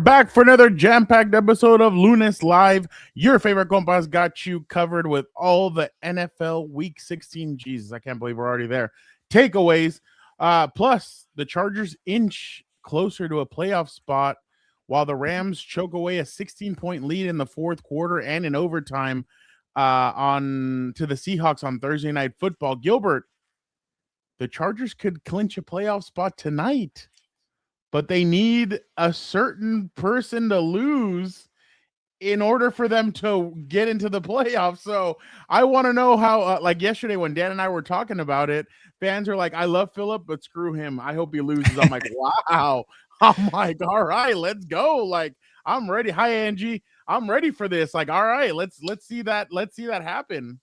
back for another jam-packed episode of Lunes Live. Your favorite Compas got you covered with all the NFL Week 16. Jesus, I can't believe we're already there. Takeaways. Plus, the Chargers inch closer to a playoff spot while the Rams choke away a 16-point lead in the fourth quarter and in overtime on to the Seahawks on Thursday Night Football. Gilbert, the Chargers could clinch a playoff spot tonight, but they need a certain person to lose in order for them to get into the playoffs. So I want to know how, like yesterday when Dan and I were talking about it, fans are like, I love Phillip, but screw him. I hope he loses. I'm like, wow. I'm like, all right, let's go. Like, I'm ready. Hi, Angie. I'm ready for this. Like, all right, let's see that. Let's see that happen.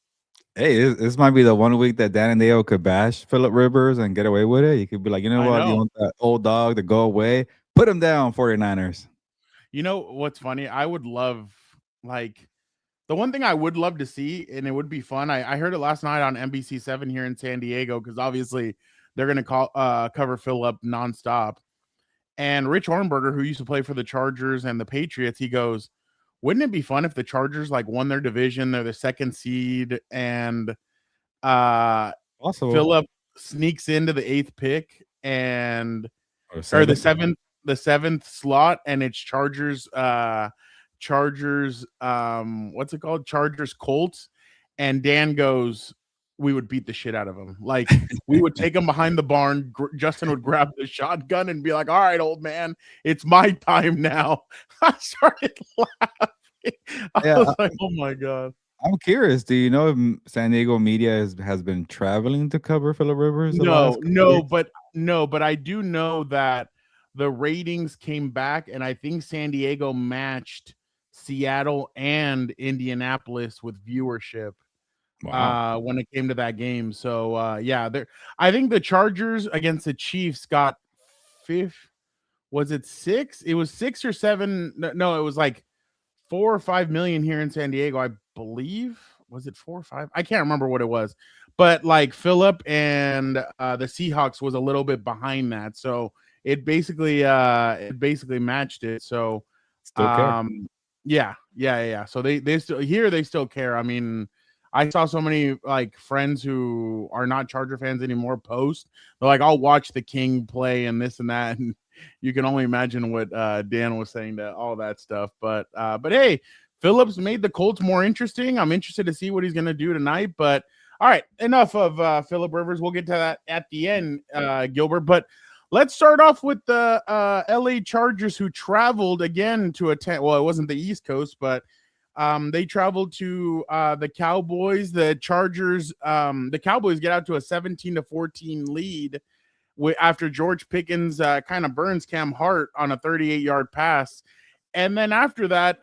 Hey, this might be the 1 week that Dan and Dale could bash Phillip Rivers and get away with it. You could be like, you know what? You want that old dog to go away? Put him down, 49ers. You know what's funny? I would love, like, the one thing I would love to see, and it would be fun. I heard it last night on NBC7 here in San Diego, because obviously they're going to cover Phillip nonstop. And Rich Hornberger, who used to play for the Chargers and the Patriots, he goes, wouldn't it be fun if the Chargers like won their division, they're the second seed, and also Phillip sneaks into the 8th pick and or the seventh slot, and it's Chargers what's it called? Chargers Colts, and Dan goes, we would beat the shit out of them. Like, we would take them behind the barn. Justin would grab the shotgun and be like, all right, old man, it's my time now. I started laughing. I was like, oh my God. I'm curious. Do you know if San Diego media has been traveling to cover Phillip Rivers? No, but I do know that the ratings came back, and I think San Diego matched Seattle and Indianapolis with viewership. Wow. When it came to that game. So I think the Chargers against the Chiefs got fifth. Was it 6? It was 6 or 7. No, it was like 4 or 5 million here in San Diego, I believe. Was it 4 or 5? I can't remember what it was. But like Phillip and the Seahawks was a little bit behind that. So it basically matched it. So still care. Yeah. So they still care. I mean, I saw so many like friends who are not Charger fans anymore post. They're like, I'll watch the King play and this and that. And you can only imagine what Dan was saying to all that stuff. But hey, Phillips made the Colts more interesting. I'm interested to see what he's going to do tonight. But all right, enough of Phillip Rivers. We'll get to that at the end, Gilbert. But let's start off with the LA Chargers, who traveled again to attend. Well, it wasn't the East Coast, but they traveled to the Cowboys. The Chargers, the Cowboys get out to a 17-14 lead after George Pickens kind of burns Cam Hart on a 38-yard pass. And then after that,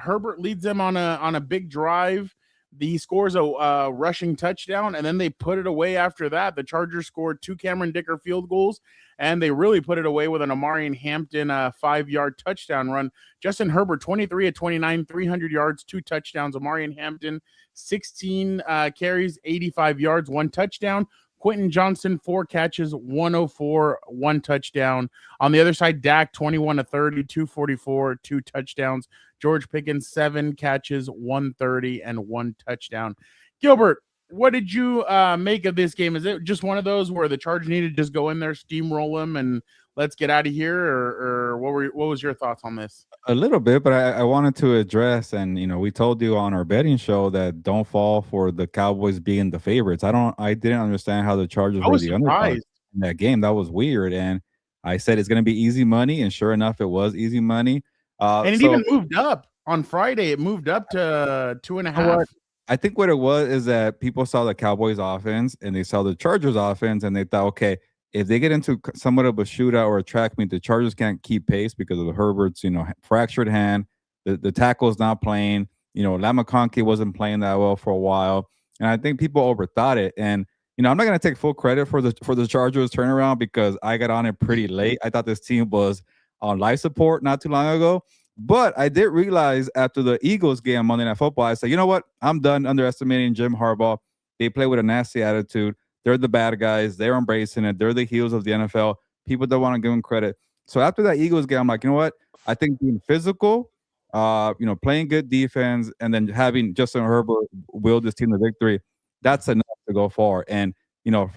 Herbert leads them on a big drive. He scores a rushing touchdown, and then they put it away after that. The Chargers scored 2 Cameron Dicker field goals, and they really put it away with an Amarian Hampton 5-yard touchdown run. Justin Herbert, 23 of 29, 300 yards, 2 touchdowns. Amarian Hampton, 16 carries, 85 yards, 1 touchdown. Quentin Johnson, 4 catches, 104, 1 touchdown. On the other side, Dak, 21 of 30, 244, 2 touchdowns. George Pickens, 7 catches, 130, and 1 touchdown. Gilbert, what did you make of this game? Is it just one of those where the Chargers needed to just go in there, steamroll them, and let's get out of here? Or what was your thoughts on this? A little bit, but I wanted to address, and we told you on our betting show that don't fall for the Cowboys being the favorites. I didn't understand how the Chargers were the underdogs in that game. That was weird, and I said it's going to be easy money, and sure enough, it was easy money. And it even moved up on Friday. It moved up to 2.5. I think what it was is that people saw the Cowboys offense and they saw the Chargers offense, and they thought, okay, if they get into somewhat of a shootout or a track meet, the Chargers can't keep pace because of the Herbert's, fractured hand. The tackle's not playing. Lamakonke wasn't playing that well for a while, and I think people overthought it. And I'm not going to take full credit for the Chargers turnaround because I got on it pretty late. I thought this team was on life support not too long ago. But I did realize after the Eagles game Monday Night Football, I said, you know what? I'm done underestimating Jim Harbaugh. They play with a nasty attitude. They're the bad guys. They're embracing it. They're the heels of the NFL. People don't want to give them credit. So after that Eagles game, I'm like, you know what? I think being physical, playing good defense, and then having Justin Herbert will this team to victory, that's enough to go far. And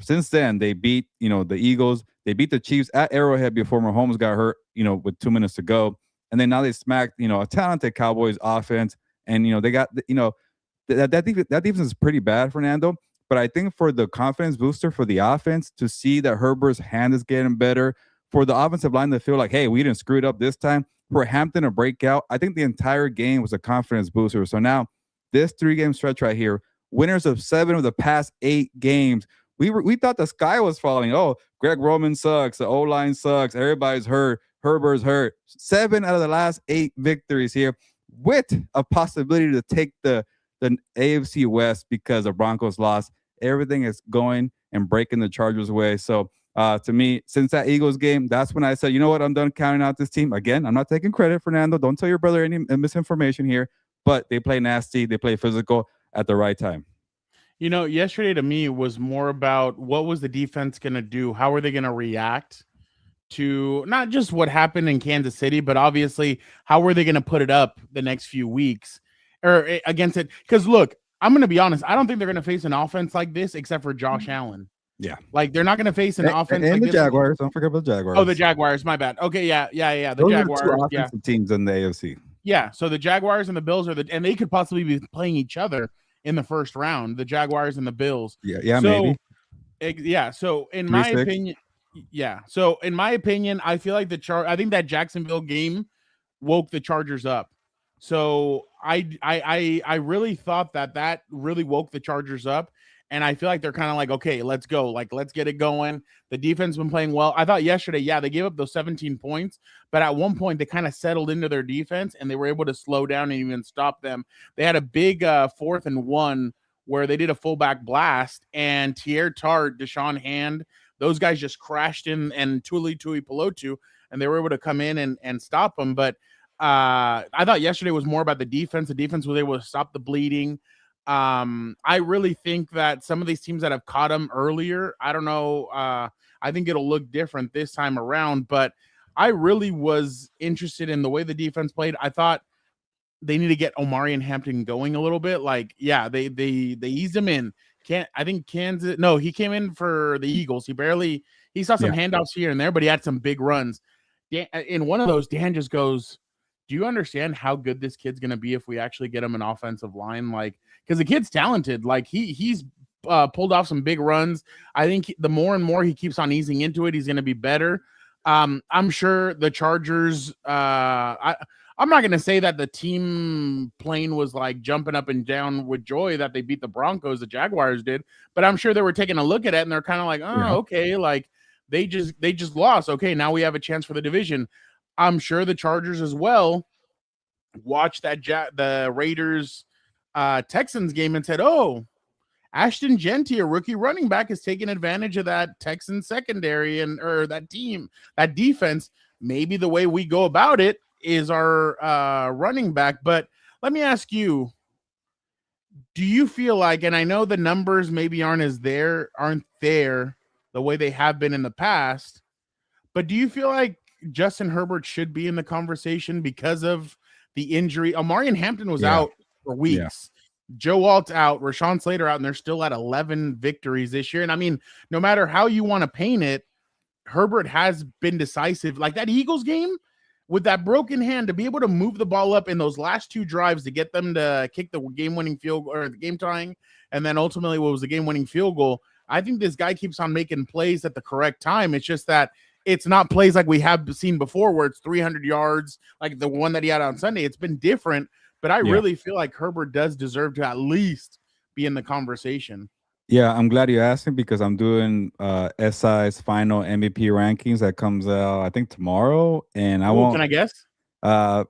since then they beat the Eagles, they beat the Chiefs at Arrowhead before Mahomes got hurt, with 2 minutes to go, and then now they smacked a talented Cowboys offense, and they got that defense is pretty bad, Fernando. But I think for the confidence booster for the offense to see that Herbert's hand is getting better, for the offensive line to feel like, hey, we didn't screw it up this time, for Hampton to break out, I think the entire game was a confidence booster. So now this 3-game stretch right here, winners of 7 of the past 8 games, we thought the sky was falling. Oh, Greg Roman sucks. The O-line sucks. Everybody's hurt. Herbert's hurt. 7 out of the last 8 victories here, with a possibility to take the AFC West because the Broncos lost. Everything is going and breaking the Chargers' way. So to me, since that Eagles game, that's when I said, you know what, I'm done counting out this team. Again, I'm not taking credit, Fernando. Don't tell your brother any misinformation here. But they play nasty. They play physical at the right time. Yesterday to me was more about what was the defense going to do? How are they going to react to not just what happened in Kansas City, but obviously how were they going to put it up the next few weeks or against it? Because look, I'm going to be honest. I don't think they're going to face an offense like this except for Josh Allen. Yeah. Like they're not going to face an offense and like the this. Jaguars. Don't forget about the Jaguars. Oh, the Jaguars. My bad. Okay. Yeah. The Those Jaguars. are the two offensive teams in the AFC. Yeah. So the Jaguars and the Bills and they could possibly be playing each other in the first round, the Jaguars and the Bills. Yeah, maybe. Yeah. So in my opinion, I feel like I think that Jacksonville game woke the Chargers up. So I really thought that really woke the Chargers up. And I feel like they're kind of like, okay, let's go. Like, let's get it going. The defense has been playing well. I thought yesterday, they gave up those 17 points, but at one point they kind of settled into their defense and they were able to slow down and even stop them. They had a big 4th and 1 where they did a fullback blast and Tier Tart, Deshaun Hand, those guys just crashed in and Tuli Pelotu, and they were able to come in and stop them. But I thought yesterday was more about the defense. The defense was able to stop the bleeding. I really think that some of these teams that have caught them earlier, I don't know. I think it'll look different this time around, but I really was interested in the way the defense played. I thought they need to get Omari and Hampton going a little bit. Like, they eased him in. I think Kansas. No, he came in for the Eagles. He saw some handoffs here and there, but he had some big runs. In one of those, Dan just goes, do you understand how good this kid's going to be if we actually get him an offensive line? Like, because the kid's talented. Like he's pulled off some big runs. I think the more and more he keeps on easing into it, he's going to be better. I'm sure the Chargers, I'm not going to say that the team plane was like jumping up and down with joy that they beat the Broncos, the Jaguars did, but I'm sure they were taking a look at it and they're kind of like, okay, like they just lost. Okay, now we have a chance for the division. I'm sure the Chargers as well watched the Raiders Texans game and said, oh, Ashton Genty, a rookie running back, is taking advantage of that Texans secondary or that team, that defense. Maybe the way we go about it is our running back. But let me ask you, do you feel like, and I know the numbers maybe aren't there the way they have been in the past, but do you feel like Justin Herbert should be in the conversation because of the injury? Omari and Hampton was out for weeks. Yeah. Joe Alt's out, Rashawn Slater out, and they're still at 11 victories this year. And I mean, no matter how you want to paint it, Herbert has been decisive. Like that Eagles game with that broken hand, to be able to move the ball up in those last 2 drives to get them to kick the game-winning field goal or the game tying, and then ultimately what was the game-winning field goal. I think this guy keeps on making plays at the correct time. It's just that it's not plays like we have seen before where it's 300 yards, like the one that he had on Sunday. It's been different, but I really feel like Herbert does deserve to at least be in the conversation. Yeah, I'm glad you asked me because I'm doing SI's final MVP rankings that comes out, I think, tomorrow. And I won't. Can I guess? I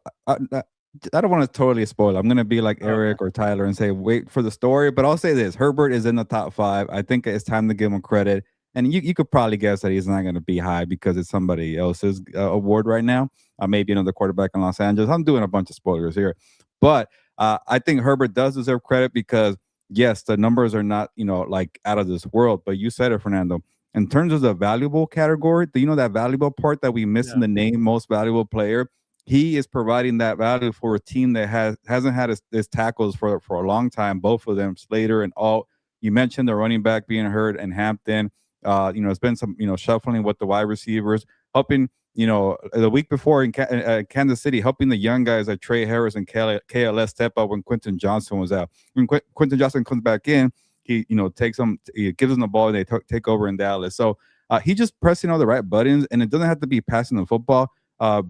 don't want to totally spoil. I'm going to be like Eric or Tyler and say, wait for the story. But I'll say this. Herbert is in the top 5. I think it's time to give him credit. And you could probably guess that he's not going to be high because it's somebody else's award right now. Maybe another quarterback in Los Angeles. I'm doing a bunch of spoilers here. But I think Herbert does deserve credit because, yes, the numbers are not, like out of this world. But you said it, Fernando. In terms of the valuable category, that valuable part that we miss in the name most valuable player, he is providing that value for a team that hasn't had his tackles for a long time. Both of them, Slater and all. You mentioned the running back being hurt and Hampton. It's been some shuffling with the wide receivers, helping. The week before in Kansas City, helping the young guys like Trey Harris and KLS step up when Quentin Johnson was out. When Quentin Johnson comes back in, he takes them, he gives them the ball, and they take over in Dallas. So he just pressing all the right buttons, and it doesn't have to be passing the football.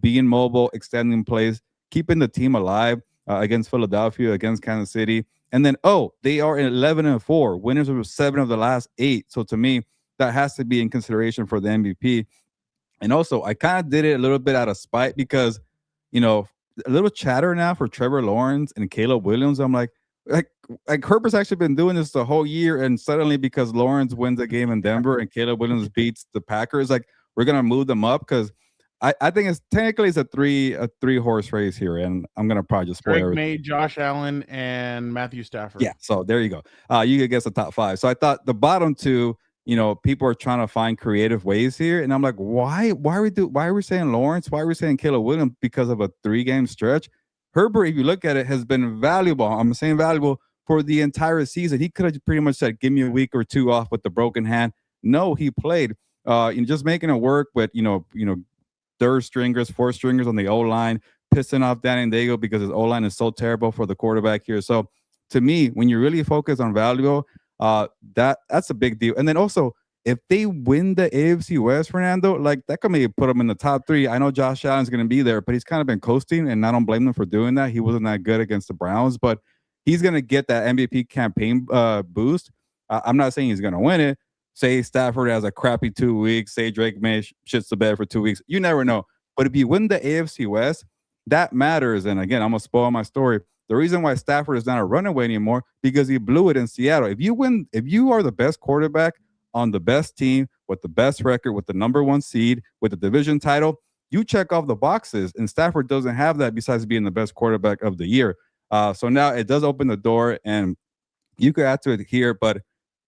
Being mobile, extending plays, keeping the team alive against Philadelphia, against Kansas City. And then, they are 11-4, winners of 7 of the last 8. So to me, that has to be in consideration for the MVP. And also, I kind of did it a little bit out of spite because, a little chatter now for Trevor Lawrence and Caleb Williams. I'm like Herbert's actually been doing this the whole year, and suddenly because Lawrence wins a game in Denver and Caleb Williams beats the Packers, like we're gonna move them up because I think it's technically a three horse race here, and I'm gonna probably just spoil everything. May, Josh Allen, and Matthew Stafford. Yeah, so there you go. You could guess the top 5. So I thought the bottom 2, people are trying to find creative ways here, and I'm like, why are we saying Lawrence? Why are we saying Caleb Williams? Because of a 3-game stretch. Herbert, if you look at it, has been valuable. I'm saying valuable for the entire season. He could have pretty much said, "Give me a week or 2 off with the broken hand." No, he played. Just making it work with third stringers, fourth stringers on the O-line, pissing off Danny Dago because his O-line is so terrible for the quarterback here. So to me, when you really focus on value, that's a big deal. And then also, if they win the AFC West, Fernando, like that could maybe put them in the top 3. I know Josh Allen's going to be there, but he's kind of been coasting, and I don't blame him for doing that. He wasn't that good against the Browns, but he's going to get that MVP campaign boost. I'm not saying he's going to win it. Say Stafford has a crappy 2 weeks. Say Drake May shits the bed for 2 weeks. You never know. But if you win the AFC West, that matters. And again, I'm going to spoil my story. The reason why Stafford is not a runaway anymore, because he blew it in Seattle. If you are the best quarterback on the best team with the best record, with the number 1 seed, with the division title, you check off the boxes. And Stafford doesn't have that besides being the best quarterback of the year. So now it does open the door, and you could add to it here, but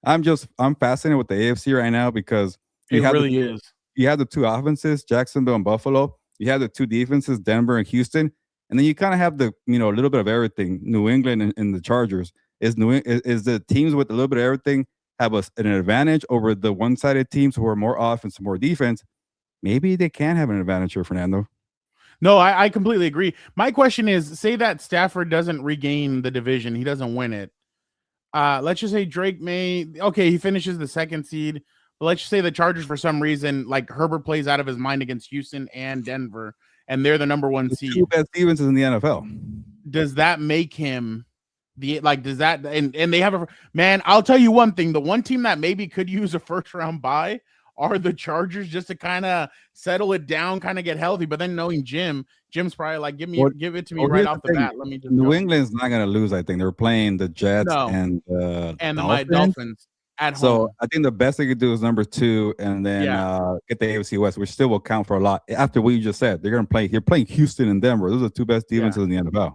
I'm fascinated with the AFC right now because it really is. You have the 2 offenses, Jacksonville and Buffalo. You have the 2 defenses, Denver and Houston, and then you kind of have the a little bit of everything, New England and the Chargers. Is the teams with a little bit of everything have an advantage over the one-sided teams who are more offense and more defense? Maybe they can have an advantage here, Fernando. No, I completely agree. My question is, say that Stafford doesn't regain the division, he doesn't win it. Let's just say Drake May, he finishes the 2nd seed, but let's just say the Chargers, for some reason, like Herbert plays out of his mind against Houston and Denver, and they're the number 1 seed. 2 best defenses in the NFL. Does that make him does that, and they have I'll tell you one thing, the one team that maybe could use a 1st-round bye are the Chargers, just to kind of settle it down, kind of get healthy. But then knowing Jim's probably like, give it to me right off the bat. Let me just New England's not going to lose. I think they're playing the Jets and the Dolphins at home. So I think the best they could do is number 2, and then get the AFC West, which still will count for a lot. After what you just said, they're going to play. You're playing Houston and Denver. Those are the 2 best defenses in the NFL.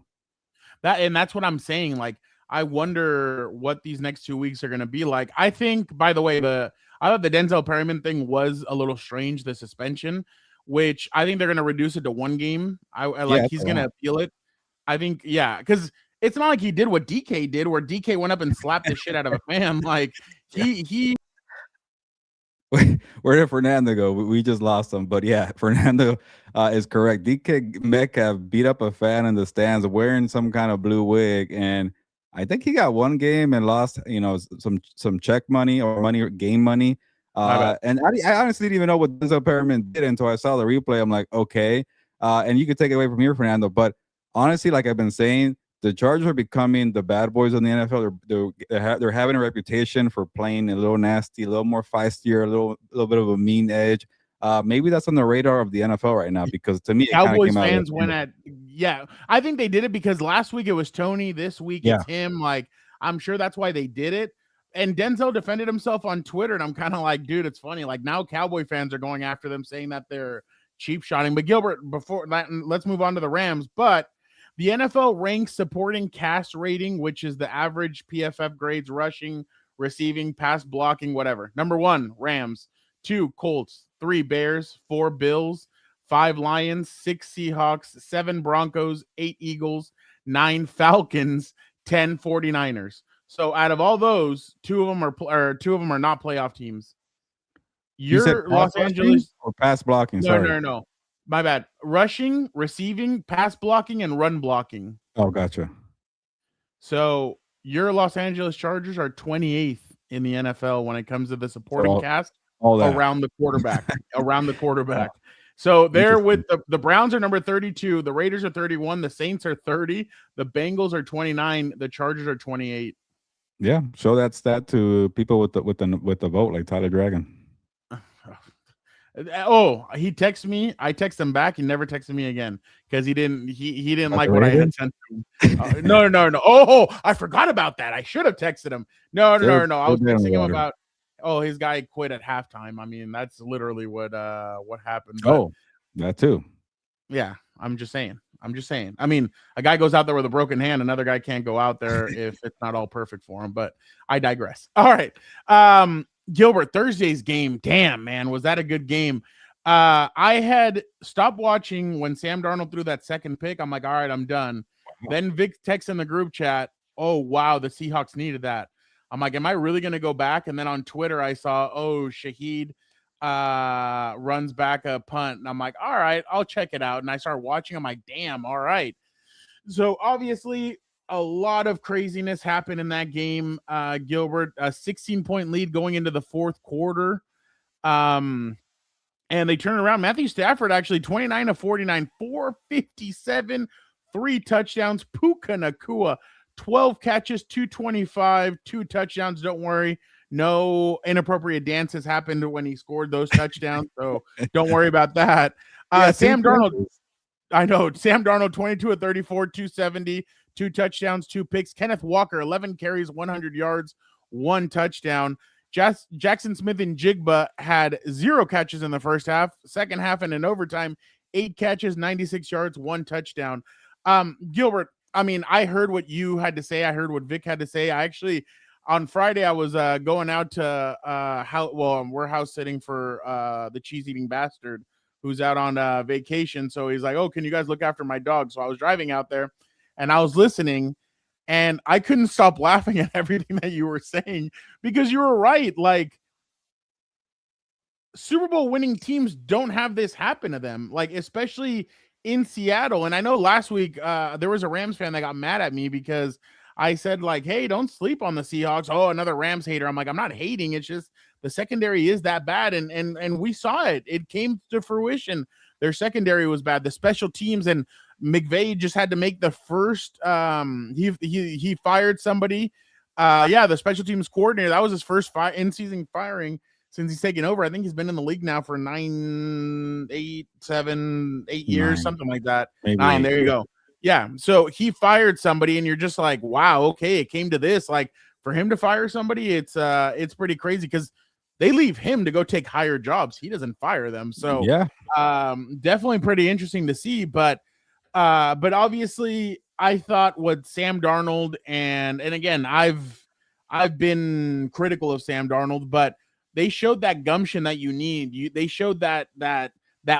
That's what I'm saying. Like, I wonder what these next 2 weeks are going to be like. I think, by the way, I thought the Denzel Perryman thing was a little strange, the suspension, which I think they're going to reduce it to 1 game. He's going to appeal it. I think, because it's not like he did what DK did, where DK went up and slapped the shit out of a fan. Like, he Where did Fernando go? We just lost him. But yeah, Fernando is correct. DK Metcalf beat up a fan in the stands wearing some kind of blue wig, and I think he got 1 game and lost, some check money or game money. And I honestly didn't even know what Denzel Perryman did until I saw the replay. I'm like, okay. And you could take it away from here, Fernando. But honestly, like I've been saying, the Chargers are becoming the bad boys in the NFL. They're having a reputation for playing a little nasty, a little more feistier, a little bit of a mean edge. Maybe that's on the radar of the NFL right now, because to me, Cowboys fans went at I think they did it because last week it was Tony, this week it's him. Like, I'm sure that's why they did it. And Denzel defended himself on Twitter, and I'm kind of like, dude, it's funny. Like, now Cowboy fans are going after them, saying that they're cheap shotting. But Gilbert, before that, let's move on to the Rams. But the NFL ranks supporting cast rating, which is the average PFF grades, rushing, receiving, pass blocking, whatever. Number 1, Rams. 2, Colts. 3, Bears. 4, Bills. 5 Lions, 6 Seahawks, 7 Broncos, 8 Eagles, 9 Falcons, 10 49ers. So out of all those, two of them are not playoff teams. You said Your Los rushing Angeles or pass blocking? No. My bad. Rushing, receiving, pass blocking, and run blocking. Oh, gotcha. So your Los Angeles Chargers are 28th in the NFL when it comes to the supporting cast around the quarterback. So they're with the Browns are number 32, the Raiders are 31, the Saints are 30, the Bengals are 29, the Chargers are 28. Yeah, show that stat to people with the vote, like Tyler Dragon. Oh, he texted me. I texted him back. He never texted me again because he didn't like what I had sent him. No. Oh, I forgot about that. I should have texted him. No. I was texting him about his guy quit at halftime. I mean, that's literally what happened. But, that too. Yeah, I'm just saying. I mean, a guy goes out there with a broken hand, another guy can't go out there if it's not all perfect for him. But I digress. All right. Gilbert, Thursday's game. Damn, man, was that a good game? I had stopped watching when Sam Darnold threw that second pick. I'm like, all right, I'm done. Wow. Then Vic texts in the group chat, oh, wow, the Seahawks needed that. I'm like, am I really going to go back? And then on Twitter, I saw, Shaheed runs back a punt. And I'm like, all right, I'll check it out. And I start watching. I'm like, damn, all right. So obviously, a lot of craziness happened in that game, Gilbert. A 16-point lead going into the fourth quarter. And they turn around. Matthew Stafford actually 29 of 49, 457, 3 touchdowns. Puka Nacua, 12 catches, 225, 2 touchdowns. Don't worry. No inappropriate dances happened when he scored those touchdowns. So don't worry about that. Sam Darnold. I know. Sam Darnold, 22 of 34, 270. 2 touchdowns, 2 picks. Kenneth Walker, 11 carries, 100 yards, 1 touchdown. Jackson Smith and Jigba had 0 catches in the first half. Second half and in overtime, 8 catches, 96 yards, 1 touchdown. Gilbert, I mean, I heard what you had to say. I heard what Vic had to say. I actually, on Friday, I was going out to we're house sitting for the cheese-eating bastard who's out on vacation. So he's like, oh, can you guys look after my dog? So I was driving out there. And I was listening, and I couldn't stop laughing at everything that you were saying because you were right. Like, Super Bowl winning teams don't have this happen to them, like, especially in Seattle. And I know last week there was a Rams fan that got mad at me because I said, like, hey, don't sleep on the Seahawks. Oh, another Rams hater. I'm like, I'm not hating. It's just the secondary is that bad. And we saw it. It came to fruition. Their secondary was bad. The special teams, and McVay just had to make the first he fired somebody. The special teams coordinator. That was his first in-season firing since he's taken over. I think he's been in the league now for 8 years, something like that. Maybe 9. There you go. Yeah. So he fired somebody, and you're just like, wow, okay, it came to this. Like, for him to fire somebody, it's pretty crazy because they leave him to go take higher jobs. He doesn't fire them. So yeah, definitely pretty interesting to see. But obviously, I thought what Sam Darnold and again, I've been critical of Sam Darnold, but they showed that gumption that you need. They showed that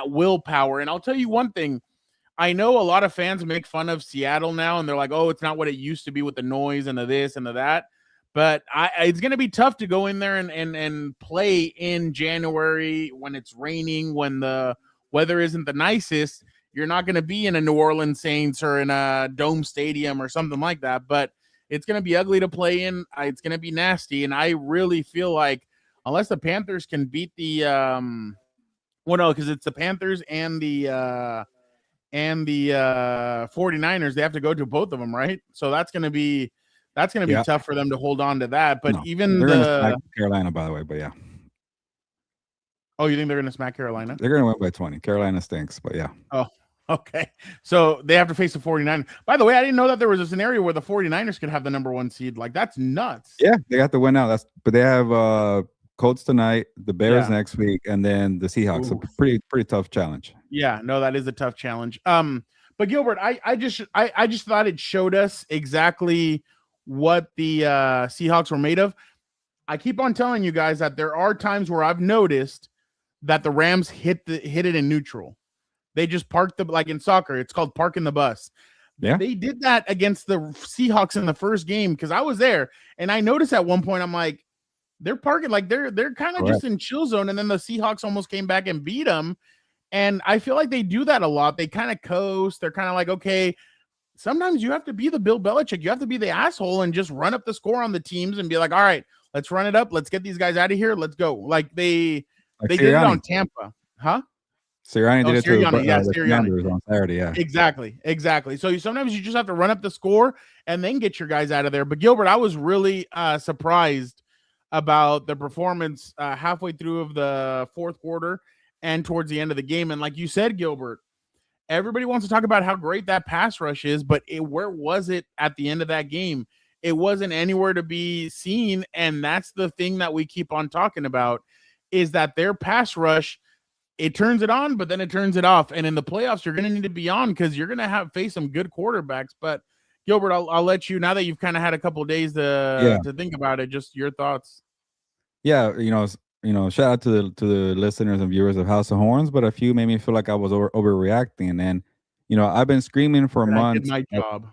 willpower. And I'll tell you one thing. I know a lot of fans make fun of Seattle now, and they're like, oh, it's not what it used to be with the noise and the this and the that. But it's going to be tough to go in there and play in January when it's raining, when the weather isn't the nicest. You're not going to be in a New Orleans Saints or in a Dome Stadium or something like that. But it's going to be ugly to play in. It's going to be nasty. And I really feel like unless the Panthers can beat the because it's the Panthers and the 49ers, they have to go to both of them, right? So that's going to be tough for them to hold on to that. But even they're going to smack Carolina, by the way. But yeah. Oh, you think they're going to smack Carolina? They're going to win by 20. Carolina stinks, but yeah. Oh, okay. So they have to face the 49ers. By the way, I didn't know that there was a scenario where the 49ers could have the number 1 seed. Like, that's nuts. Yeah, they got to win out. But they have Colts tonight, the Bears next week, and then the Seahawks. Ooh. A pretty tough challenge. Yeah, no, that is a tough challenge. But Gilbert, I just thought it showed us exactly what the Seahawks were made of. I keep on telling you guys that there are times where I've noticed that the Rams hit it in neutral. They just park the, like in soccer, it's called parking the bus. Yeah. They did that against the Seahawks in the first game because I was there, and I noticed at one point, I'm like, they're parking, like they're kind of just in chill zone, and then the Seahawks almost came back and beat them. And I feel like they do that a lot. They kind of coast. They're kind of like, okay, sometimes you have to be the Bill Belichick. You have to be the asshole and just run up the score on the teams and be like, all right, let's run it up. Let's get these guys out of here. Let's go. Like they did it on Tampa. Huh? Sirianni did it to the Commanders on Saturday. Yeah, exactly. So sometimes you just have to run up the score and then get your guys out of there. But Gilbert, I was really surprised about the performance halfway through of the fourth quarter and towards the end of the game. And like you said, Gilbert, everybody wants to talk about how great that pass rush is, but where was it at the end of that game? It wasn't anywhere to be seen. And that's the thing that we keep on talking about, is that their pass rush, it turns it on, but then it turns it off. And in the playoffs, you're going to need to be on because you're going to face some good quarterbacks. But Gilbert, I'll let you, now that you've kind of had a couple of days to think about it, just your thoughts. Yeah, shout out to the listeners and viewers of House of Horns, but a few made me feel like I was overreacting. And I've been screaming for months. I did my job.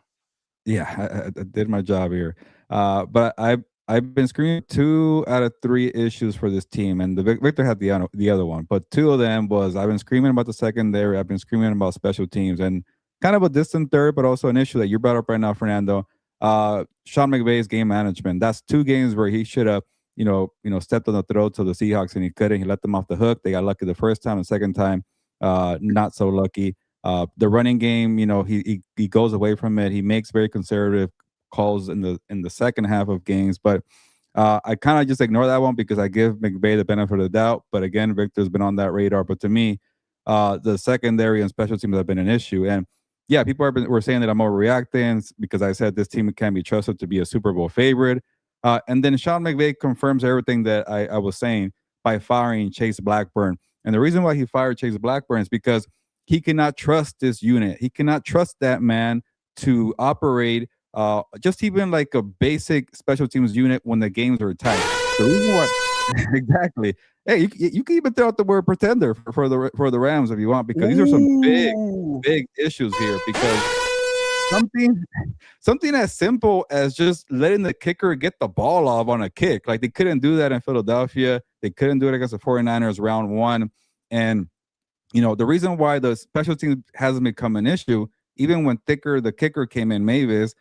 I did my job here. But I've been screaming 2 out of 3 issues for this team, and Victor had the other one, but 2 of them was I've been screaming about the secondary, I've been screaming about special teams, and kind of a distant third, but also an issue that you brought up right now, Fernando. Sean McVay's game management. That's 2 games where he should have stepped on the throats of the Seahawks, and he couldn't. He let them off the hook. They got lucky the first time, and second time, not so lucky. The running game, he goes away from it. He makes very conservative calls in the second half of games, but I kind of just ignore that one because I give McVay the benefit of the doubt. But again, Victor's been on that radar. But to me, the secondary and special teams have been an issue. And yeah, people were saying that I'm overreacting because I said this team can't be trusted to be a Super Bowl favorite. And then Sean McVay confirms everything that I was saying by firing Chase Blackburn. And the reason why he fired Chase Blackburn is because he cannot trust this unit. He cannot trust that man to operate just even like a basic special teams unit when the games are tight. The reason why, exactly. Hey, you can even throw out the word pretender for the Rams if you want, because these are some big issues here. Because something as simple as just letting the kicker get the ball off on a kick, like they couldn't do that in Philadelphia. They couldn't do it against the 49ers round 1. And the reason why the special teams hasn't become an issue, even when the kicker came in, Mavis,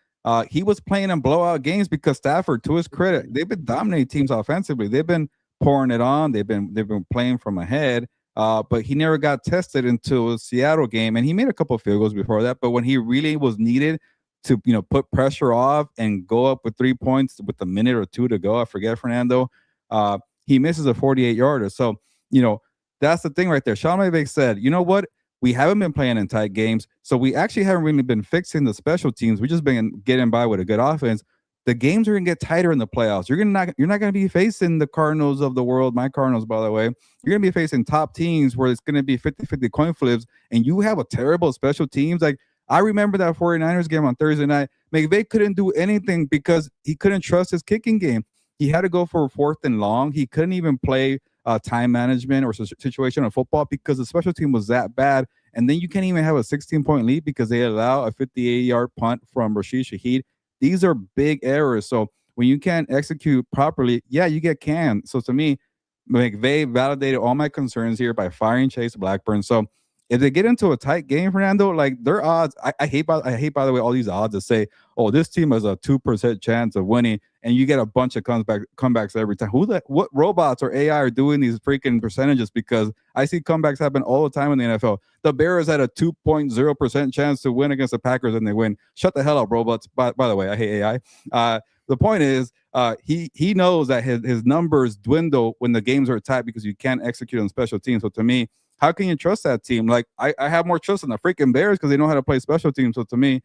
he was playing in blowout games because Stafford, to his credit, they've been dominating teams offensively. They've been pouring it on. They've been playing from ahead. But he never got tested until the Seattle game, and he made a couple of field goals before that. But when he really was needed to, put pressure off and go up with 3 points with a minute or 2 to go, I forget, Fernando, he misses a 48-yarder. So, that's the thing right there. Sean McVay said, you know what? We haven't been playing in tight games, so we actually haven't really been fixing the special teams. We just been getting by with a good offense. The games are going to get tighter in the playoffs. You're not going to be facing the Cardinals of the world, my Cardinals, by the way. You're going to be facing top teams where it's going to be 50-50 coin flips, and you have a terrible special teams. Like, I remember that 49ers game on Thursday night. McVay couldn't do anything because he couldn't trust his kicking game. He had to go for 4th and long. He couldn't even play time management or situational football because the special team was that bad. And then you can't even have a 16-point lead because they allow a 58-yard punt from Rashid Shaheed. These are big errors. So when you can't execute properly, you get canned. So to me, McVay validated all my concerns here by firing Chase Blackburn. So if they get into a tight game, Fernando, like their odds, I hate by the way all these odds that say, oh, this team has a 2% chance of winning, and you get a bunch of comebacks every time. What robots or AI are doing these freaking percentages? Because I see comebacks happen all the time in the NFL. The Bears had a 2.0% chance to win against the Packers, and they win. Shut the hell up, robots. By the way, I hate AI. The point is, he knows that his numbers dwindle when the games are tight because you can't execute on special teams. So to me, how can you trust that team? Like, I have more trust in the freaking Bears because they know how to play special teams. So to me,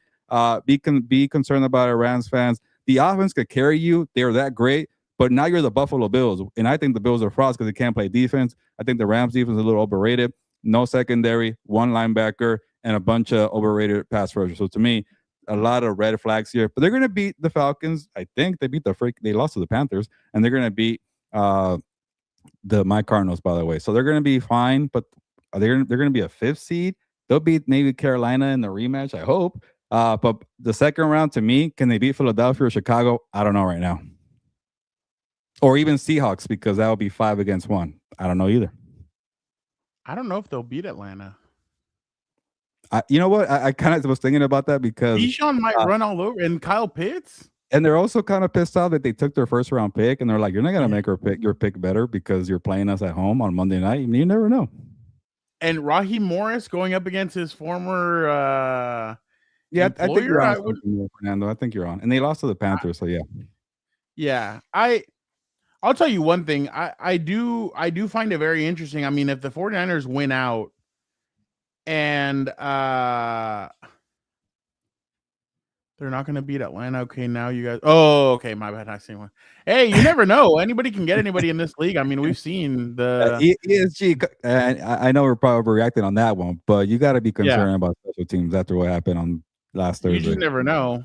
be concerned about it, Rams fans. The offense could carry you. They're that great. But now you're the Buffalo Bills. And I think the Bills are frauds because they can't play defense. I think the Rams defense is a little overrated. No secondary, 1 linebacker, and a bunch of overrated pass rushers. So to me, a lot of red flags here. But they're going to beat the Falcons. I think they lost to the Panthers. And they're going to beat my Cardinals, by the way. So they're going to be fine. But they're going to be a 5th seed. They'll beat maybe Carolina in the rematch, I hope. But the second round, to me, can they beat Philadelphia or Chicago? I don't know right now. Or even Seahawks, because that would be 5-1. I don't know either. I don't know if they'll beat Atlanta. You know what? I kind of was thinking about that because Bijan might run all over, and Kyle Pitts. And they're also kind of pissed off that they took their first round pick, and they're like, "You're not gonna make your pick better because you're playing us at home on Monday night." I mean, you never know. And Raheem Morris going up against his former I think you're employer. on, Fernando. I think you're on, and they lost to the Panthers, so yeah. Yeah, I'll tell you one thing. I do find it very interesting. I mean, if the 49ers win out and they're not going to beat Atlanta. Okay, now you guys. Oh, okay, my bad. I see one. Hey, you never know. Anybody can get anybody in this league. I mean, we've seen the ESG. And I know we're probably reacting on that one, but you got to be concerned about special teams after what happened on last Thursday. You just never know.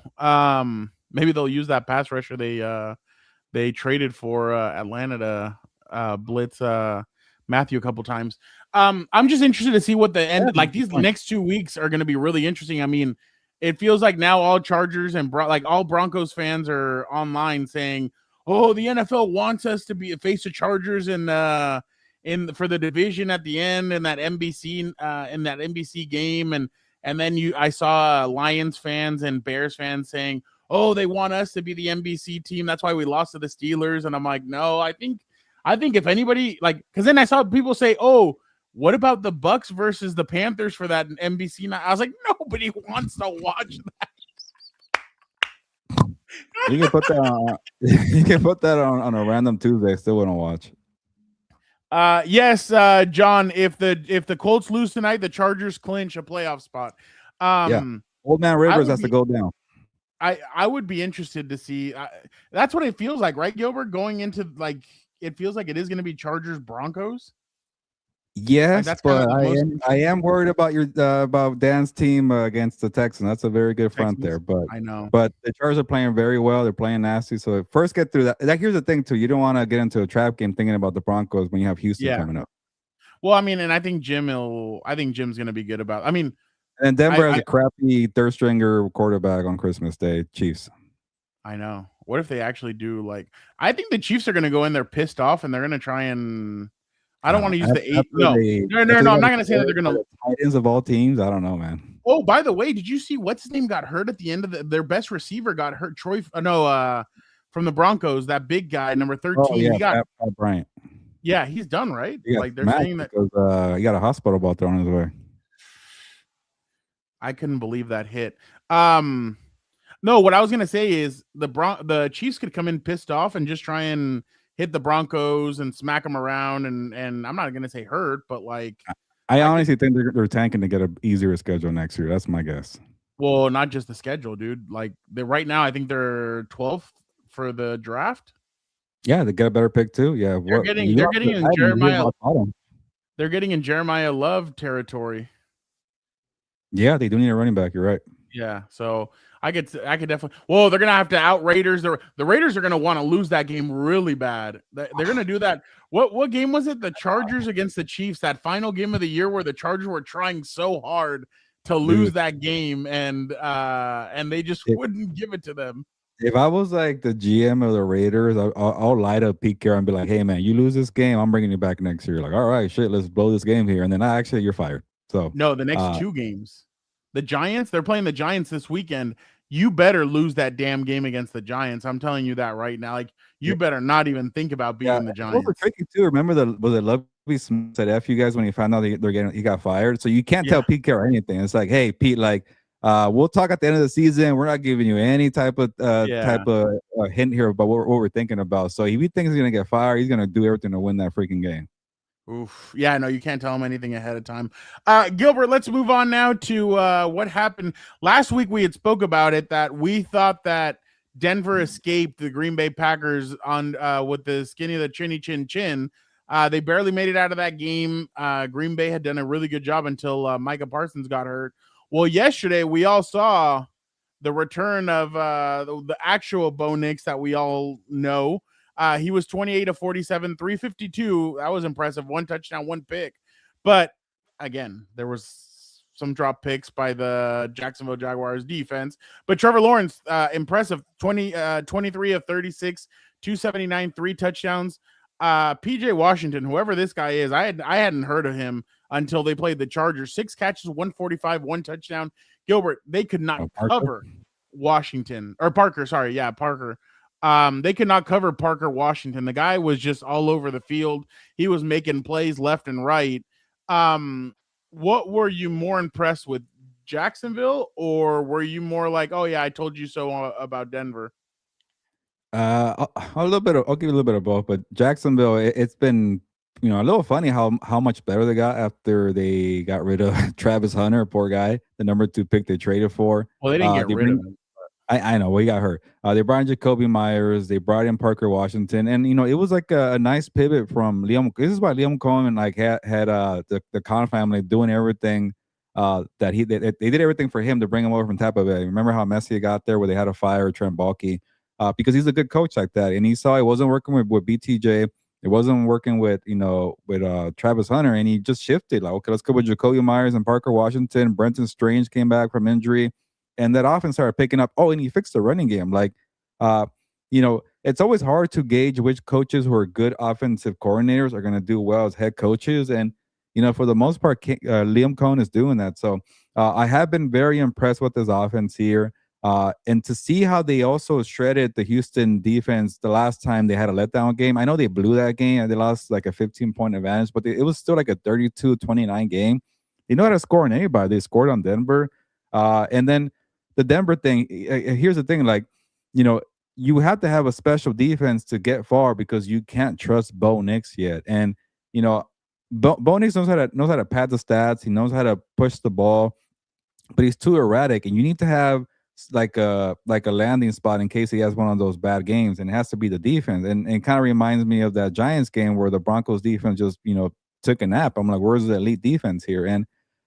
Maybe they'll use that pass rusher they traded for Atlanta to blitz Matthew a couple times. I'm just interested to see what the end like. These next 2 weeks are going to be really interesting. I mean, it feels like now all Chargers and all Broncos fans are online saying, "Oh, the NFL wants us to face the Chargers in for the division at the end in that NBC game." And then I saw Lions fans and Bears fans saying, "Oh, they want us to be the NBC team. That's why we lost to the Steelers." And I'm like, no, I think if anybody because then I saw people say, "Oh, what about the Bucks versus the Panthers for that NBC night?" I was like, nobody wants to watch that. You can put that on. You can put that on a random Tuesday. Still wouldn't watch. Yes, John. If the Colts lose tonight, the Chargers clinch a playoff spot. Old Man Rivers has to go down. I would be interested to see. That's what it feels like, right, Gilbert? Going into it feels like it is going to be Chargers Broncos. Yes, but I am worried about about Dan's team against the Texans. That's a very good front there, but I know. But the Chargers are playing very well. They're playing nasty. So first get through that. Here's the thing too. You don't want to get into a trap game thinking about the Broncos when you have Houston coming up. Well, I mean, and I think Jim's going to be good about. I mean, and Denver has a crappy third stringer quarterback on Christmas Day. Chiefs. I know. What if they actually do I think the Chiefs are going to go in there pissed off and they're going to try and. I don't want to use the 8. No. I'm not going to say that they're going to Titans of all teams. I don't know, man. Oh, by the way, did you see what's his name got hurt at the end of their best receiver got hurt? From the Broncos, that big guy, number 13. Oh, yeah, he got Pat Bryant. Yeah, he's done, right? They're saying that because he got a hospital ball thrown his way. I couldn't believe that hit. No, what I was going to say is the Chiefs could come in pissed off and just try and hit the Broncos and smack them around, and I'm not going to say hurt, but I honestly think they're tanking to get an easier schedule next year. That's my guess. Well, not just the schedule, dude. Right now, I think they're 12th for the draft. Yeah, they get a better pick too. Yeah, they're getting in Jeremiah. They're getting in Jeremiah Love territory. Yeah, they do need a running back. You're right. Yeah, so I could definitely. Well, they're gonna have to out Raiders. The Raiders are gonna want to lose that game really bad. They're gonna do that. What game was it? The Chargers against the Chiefs. That final game of the year where the Chargers were trying so hard to lose that game, and they just wouldn't give it to them. If I was like the GM of the Raiders, I'll lie to Pete Carroll and be like, "Hey man, you lose this game, I'm bringing you back next year." Like, all right, shit, let's blow this game here, and then actually you're fired. So no, the next 2 games. The Giants, they're playing the Giants this weekend. You better lose that damn game against the Giants. I'm telling you that right now. You better not even think about beating the Giants. Those are tricky too. Remember was it Lovie Smith said F you guys when he found out he got fired? So you can't tell Pete Carroll anything. It's like, hey, Pete, we'll talk at the end of the season. We're not giving you any type of hint here about what we're thinking about. So if he thinks he's gonna get fired, he's gonna do everything to win that freaking game. Oof. Yeah, no, you can't tell him anything ahead of time. Gilbert, let's move on now to what happened. Last week we had spoke about it, that we thought that Denver escaped the Green Bay Packers on with the skinny of the chinny chin chin. They barely made it out of that game. Green Bay had done a really good job until Micah Parsons got hurt. Well, yesterday we all saw the return of the actual Bo Nix that we all know. He was 28 of 47, 352. That was impressive. 1 touchdown, 1 pick. But again, there was drop picks by the Jacksonville Jaguars defense. But Trevor Lawrence, impressive, 23 of 36, 279, 3 touchdowns. PJ Washington, whoever this guy is, I hadn't heard of him until they played the Chargers. 6 catches, 145, 1 touchdown. Gilbert, they could not cover Washington or Parker. Sorry, yeah, Parker. They could not cover Parker Washington. The guy was just all over the field. He was making plays left and right. What were you more impressed with, Jacksonville, or were you more like, oh yeah, I told you so about Denver? A little bit. I'll give you a little bit of both. But Jacksonville, it's been a little funny how much better they got after they got rid of Travis Hunter, poor guy, the number 2 pick they traded for. Well, they didn't get rid of him. I know. Well, he got hurt. They brought in Jacoby Myers. They brought in Parker Washington, and it was like a nice pivot from Liam. This is why Liam Cohen had the Khan family doing everything. That they did everything for him to bring him over from Tampa Bay. Remember how messy it got there, where they had to fire Trent Baalke, because he's a good coach like that, and he saw it wasn't working with BTJ. It wasn't working with Travis Hunter, and he just shifted. Like, okay, let's go with Jacoby Myers and Parker Washington. Brenton Strange came back from injury. And that offense started picking up. Oh, and he fixed the running game. Like, it's always hard to gauge which coaches who are good offensive coordinators are going to do well as head coaches. And, for the most part, Liam Cohen is doing that. So I have been very impressed with this offense here. And to see how they also shredded the Houston defense the last time they had a letdown game. I know they blew that game and they lost like a 15-point advantage, but it was still like a 32-29 game. They know how to score on anybody. They scored on Denver. And then the Denver thing, here's the thing, like, you have to have a special defense to get far because you can't trust Bo Nix yet. And, Bo Nix knows how to pad the stats. He knows how to push the ball, but he's too erratic. And you need to have like a landing spot in case he has one of those bad games. And it has to be the defense. And it kind of reminds me of that Giants game where the Broncos defense just, took a nap. I'm like, where's the elite defense here? And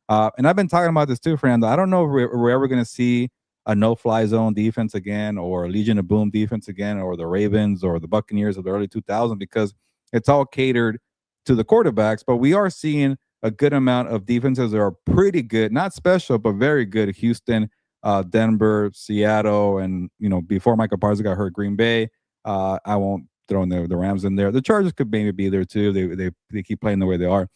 I've been talking about this too, Fernando. I don't know if we're ever going to see a no-fly zone defense again, or a Legion of Boom defense again, or the Ravens or the Buccaneers of the early 2000s, because it's all catered to the quarterbacks. But we are seeing a good amount of defenses that are pretty good, not special, but very good. Houston, Denver, Seattle, and before Michael Parsons got hurt, Green Bay. I won't throw in the Rams in there. The Chargers could maybe be there too. They keep playing the way they are.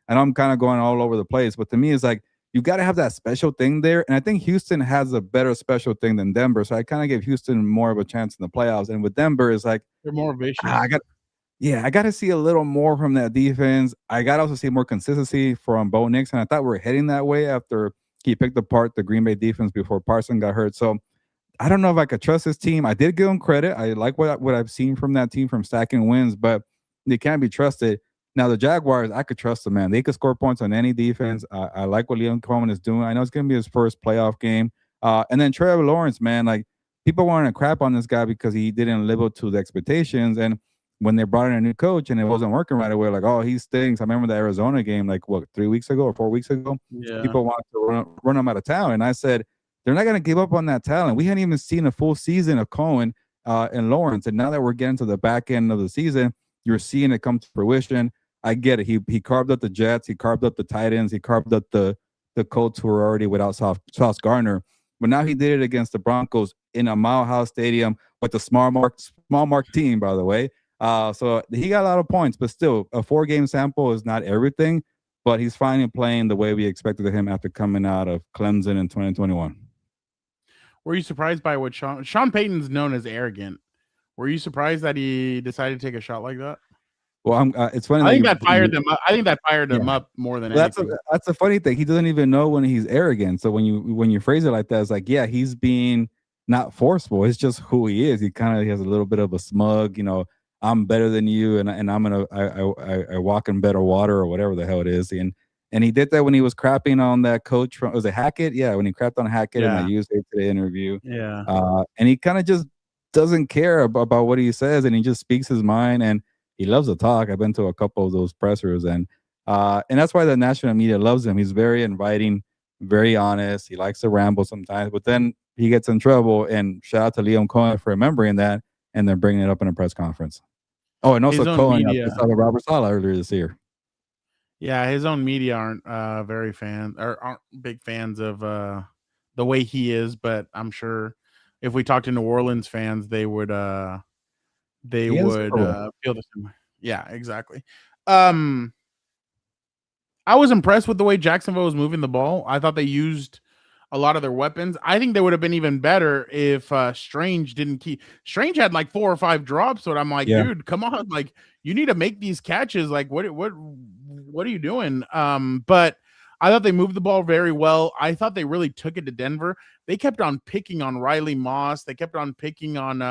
And I'm kind of going all over the place. But to me, it's like, you got to have that special thing there. And I think Houston has a better special thing than Denver. So I kind of give Houston more of a chance in the playoffs. And with Denver, it's like, they're more vicious. I got to see a little more from that defense. I got to also see more consistency from Bo Nix. And I thought we were heading that way after he picked apart the Green Bay defense before Parsons got hurt. So I don't know if I could trust this team. I did give them credit. I like what I've seen from that team from stacking wins, but they can't be trusted. Now, the Jaguars, I could trust them, man. They could score points on any defense. I like what Liam Cohen is doing. I know it's going to be his first playoff game. And then Trevor Lawrence, man, like, people wanted to crap on this guy because he didn't live up to the expectations. And when they brought in a new coach and it wasn't working right away, like, oh, he stinks. I remember the Arizona game, like, 3 weeks ago or 4 weeks ago? Yeah. People wanted to run him out of town. And I said, they're not going to give up on that talent. We hadn't even seen a full season of Cohen and Lawrence. And now that we're getting to the back end of the season, you're seeing it come to fruition. I get it. He carved up the Jets. He carved up the Titans. He carved up the Colts, who were already without Sauce Gardner. But now he did it against the Broncos in a Mile High Stadium with the small mark team, by the way. So he got a lot of points, but still, a 4-game sample is not everything. But he's finally playing the way we expected him after coming out of Clemson in 2021. Were you surprised by what Sean Payton's known as arrogant? Were you surprised that he decided to take a shot like that? Well, it's funny. I think that fired them up. I think that fired him up more than anything. That's a funny thing. He doesn't even know when he's arrogant. So when you phrase it like that, it's like, yeah, he's being not forceful. It's just who he is. He has a little bit of a smug, I'm better than you, and I walk in better water, or whatever the hell it is. And he did that when he was crapping on that coach was it Hackett? Yeah, when he crapped on Hackett in the USA Today interview. Yeah. And he kind of just doesn't care about what he says, and he just speaks his mind, and he loves to talk. I've been to a couple of those pressers, and that's why the national media loves him. He's very inviting, very honest. He likes to ramble sometimes, but then he gets in trouble. And shout out to Liam Cohen for remembering that, and then bringing it up in a press conference. Oh, and also Cohen saw Robert Saleh earlier this year. Yeah, his own media aren't very aren't big fans of the way he is, but I'm sure if we talked to New Orleans fans, they He is would Super Bowl. feel the same way. Yeah, exactly. Um I was impressed with the way Jacksonville was moving the ball. I thought they used a lot of their weapons. I think they would have been even better if Strange didn't keep. Strange had like 4 or 5 drops, so I'm like, Yeah. dude, come on, like you need to make these catches. Like, what are you doing? But I thought they moved the ball very well. I thought they really took it to Denver. They kept on picking on Riley Moss. They kept on picking on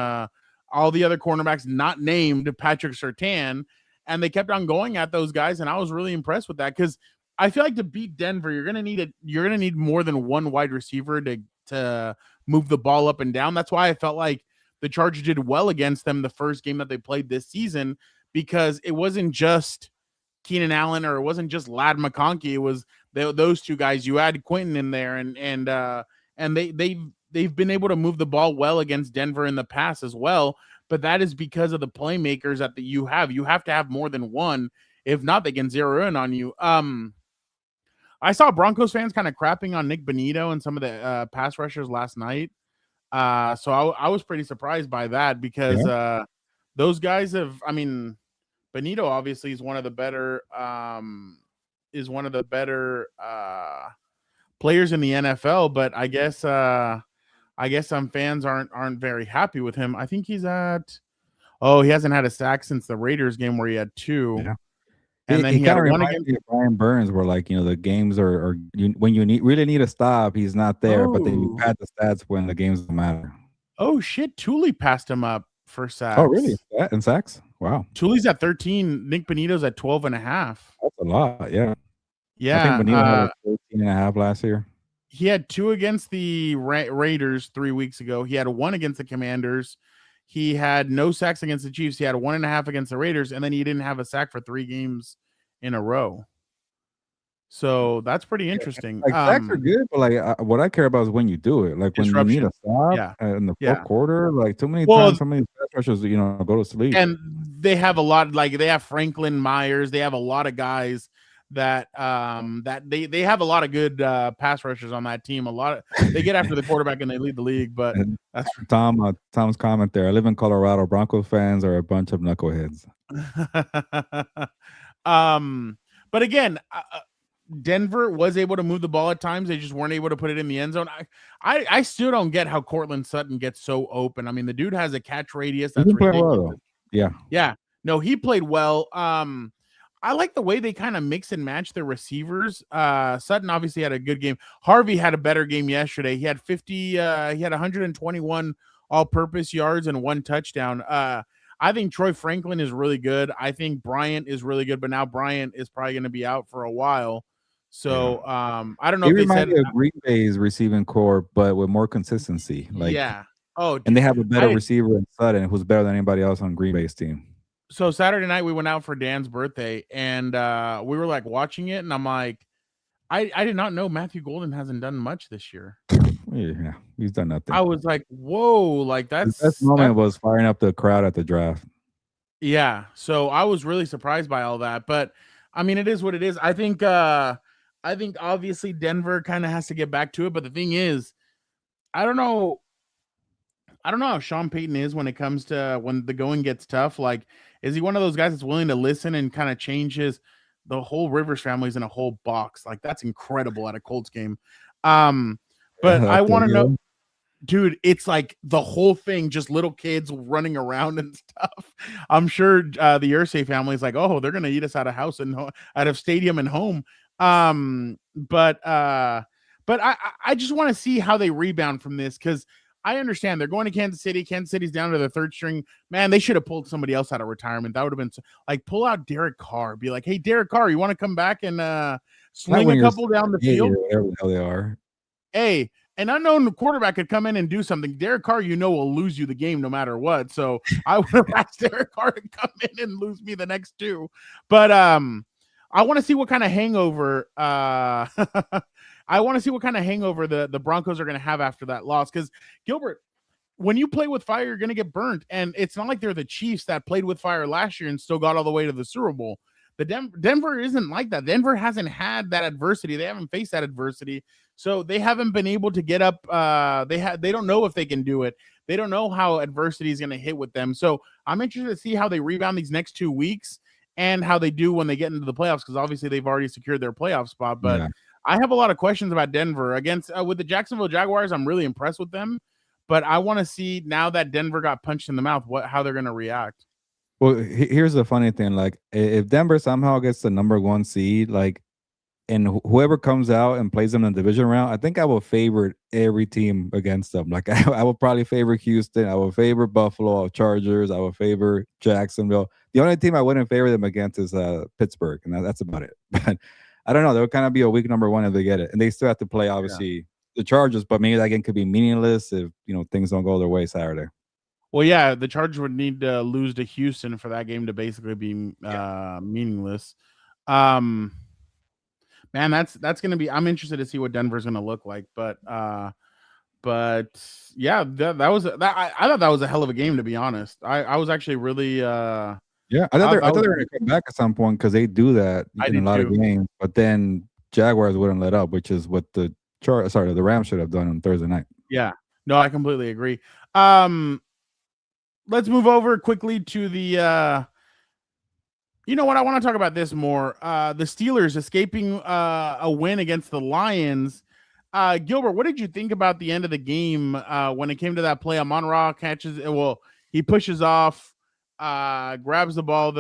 all the other cornerbacks not named Patrick Surtain, and they kept on going at those guys. And I was really impressed with that because I feel like to beat Denver, you're gonna need more than one wide receiver to move the ball up and down. That's why I felt like the Chargers did well against them the first game that they played this season, because it wasn't just Keenan Allen or it wasn't just Ladd McConkey. It was those two guys. You had Quentin in there, and they've been able to move the ball well against Denver in the past as well. But that is because of the playmakers that you have. You have to have more than one. If not, they can zero in on you. I saw Broncos fans kind of crapping on Nick Bonito and some of the pass rushers last night. So I was pretty surprised by that because those guys have. I mean, Bonito obviously is one of the better players in the NFL, but I guess some fans aren't very happy with him. I think he hasn't had a sack since the Raiders game where he had 2. Yeah. And then he he had kind of one reminds against. me of Brian Burns, where like the games are when you really need a stop, he's not there, but then you Oh, pad the stats when the games don't matter. oh shit! Thule passed him up for Oh, really? sacks. That and sacks? Wow, Thule's at 13. Nick Bonito's at 12 and a half. that's a lot. Yeah, I think Yeah, Bonito had like 13 and a half last year. he had 2 against the Raiders 3 weeks ago. He had 1 against the Commanders. He had no sacks against the Chiefs. He had 1.5 against the Raiders, and then he didn't have a sack for 3 games in a row. So that's pretty interesting. Like sacks are good, but like what I care about is when you do it. Like when you need a Disruption. stop Yeah. in the fourth Yeah. quarter. Like too many Well, times, some of these pass rushers, go to sleep. and they have a lot, like they have Franklin Myers. They have a lot of guys that they have a lot of good pass rushers on that team. They get after the quarterback and they lead the league. But And that's Tom's comment there. I live in Colorado. Broncos fans are a bunch of knuckleheads. but again, Denver was able to move the ball at times. They just weren't able to put it in the end zone. I still don't get how Cortland Sutton gets so open. I mean, the dude has a catch radius that's ridiculous. Well, yeah. Yeah. No, he played well. I like the way they kind of mix and match their receivers. Sutton obviously had a good game. Harvey had a better game yesterday. He had 121 all-purpose yards and 1 touchdown. I think Troy Franklin is really good. I think Bryant is really good, but now Bryant is probably going to be out for a while. So I don't know if they said me of Green Bay's receiving core, but with more consistency. Like yeah. Oh, and they have a better receiver in Sutton, who's better than anybody else on Green Bay's team. So Saturday night we went out for Dan's birthday, and we were like watching it, and I'm like, I did not know Matthew Golden hasn't done much this year. Yeah, he's done nothing. I was like, whoa, like that's the best moment was firing up the crowd at the draft. Yeah, so I was really surprised by all that, but I mean, it is what it is. I think obviously Denver kind of has to get back to it, but the thing is, I don't know how Sean Payton is when it comes to when the going gets tough. Like, is he one of those guys that's willing to listen and kind of change the whole Rivers family's in a whole box? Like, that's incredible at a Colts game. But I want to know, dude, it's like the whole thing, just little kids running around and stuff. I'm sure the Irsay family is like, oh, they're gonna eat us out of house and out of stadium and home. But I just want to see how they rebound from this, because I understand they're going to Kansas City. Kansas City's down to the 3rd string. Man, they should have pulled somebody else out of retirement. That would have been like, pull out Derek Carr. Be like, hey, Derek Carr, you want to come back and swing a couple down the field? Whatever the hell they are. Hey, an unknown quarterback could come in and do something. Derek Carr, will lose you the game no matter what. So I would have asked Derek Carr to come in and lose me the next 2. But I want to see what kind of hangover the Broncos are going to have after that loss. Because, Gilbert, when you play with fire, you're going to get burnt. And it's not like they're the Chiefs that played with fire last year and still got all the way to the Super Bowl. Denver isn't like that. Denver hasn't had that adversity. They haven't faced that adversity. So they haven't been able to get up. They don't know if they can do it. They don't know how adversity is going to hit with them. So I'm interested to see how they rebound these next 2 weeks and how they do when they get into the playoffs, because obviously they've already secured their playoff spot. But I have a lot of questions about Denver against with the Jacksonville Jaguars. I'm really impressed with them, but I want to see now that Denver got punched in the mouth, how they're going to react. Well, here's the funny thing: like, if Denver somehow gets the number 1 seed, like, and whoever comes out and plays them in the division round, I think I will favor every team against them. Like, I will probably favor Houston. I will favor Buffalo, Chargers. I will favor Jacksonville. The only team I wouldn't favor them against is Pittsburgh, and that's about it. But I don't know. They'll kind of be a weak number 1 if they get it, and they still have to play obviously the Chargers. But maybe that game could be meaningless if things don't go their way Saturday. Well, yeah, the Chargers would need to lose to Houston for that game to basically be meaningless. Man, that's going to be. I'm interested to see what Denver's going to look like, but yeah, that was that. I thought that was a hell of a game, to be honest. I was actually really. I thought they were going to come back at some point because they do that in a lot of games, but then Jaguars wouldn't let up, which is what the Rams should have done on Thursday night. Yeah, no, I completely agree. Let's move over quickly to the. You know what? I want to talk about this more. The Steelers escaping a win against the Lions. Gilbert, what did you think about the end of the game when it came to that play? Amon-Ra catches. Well, he pushes off, grabs the ball.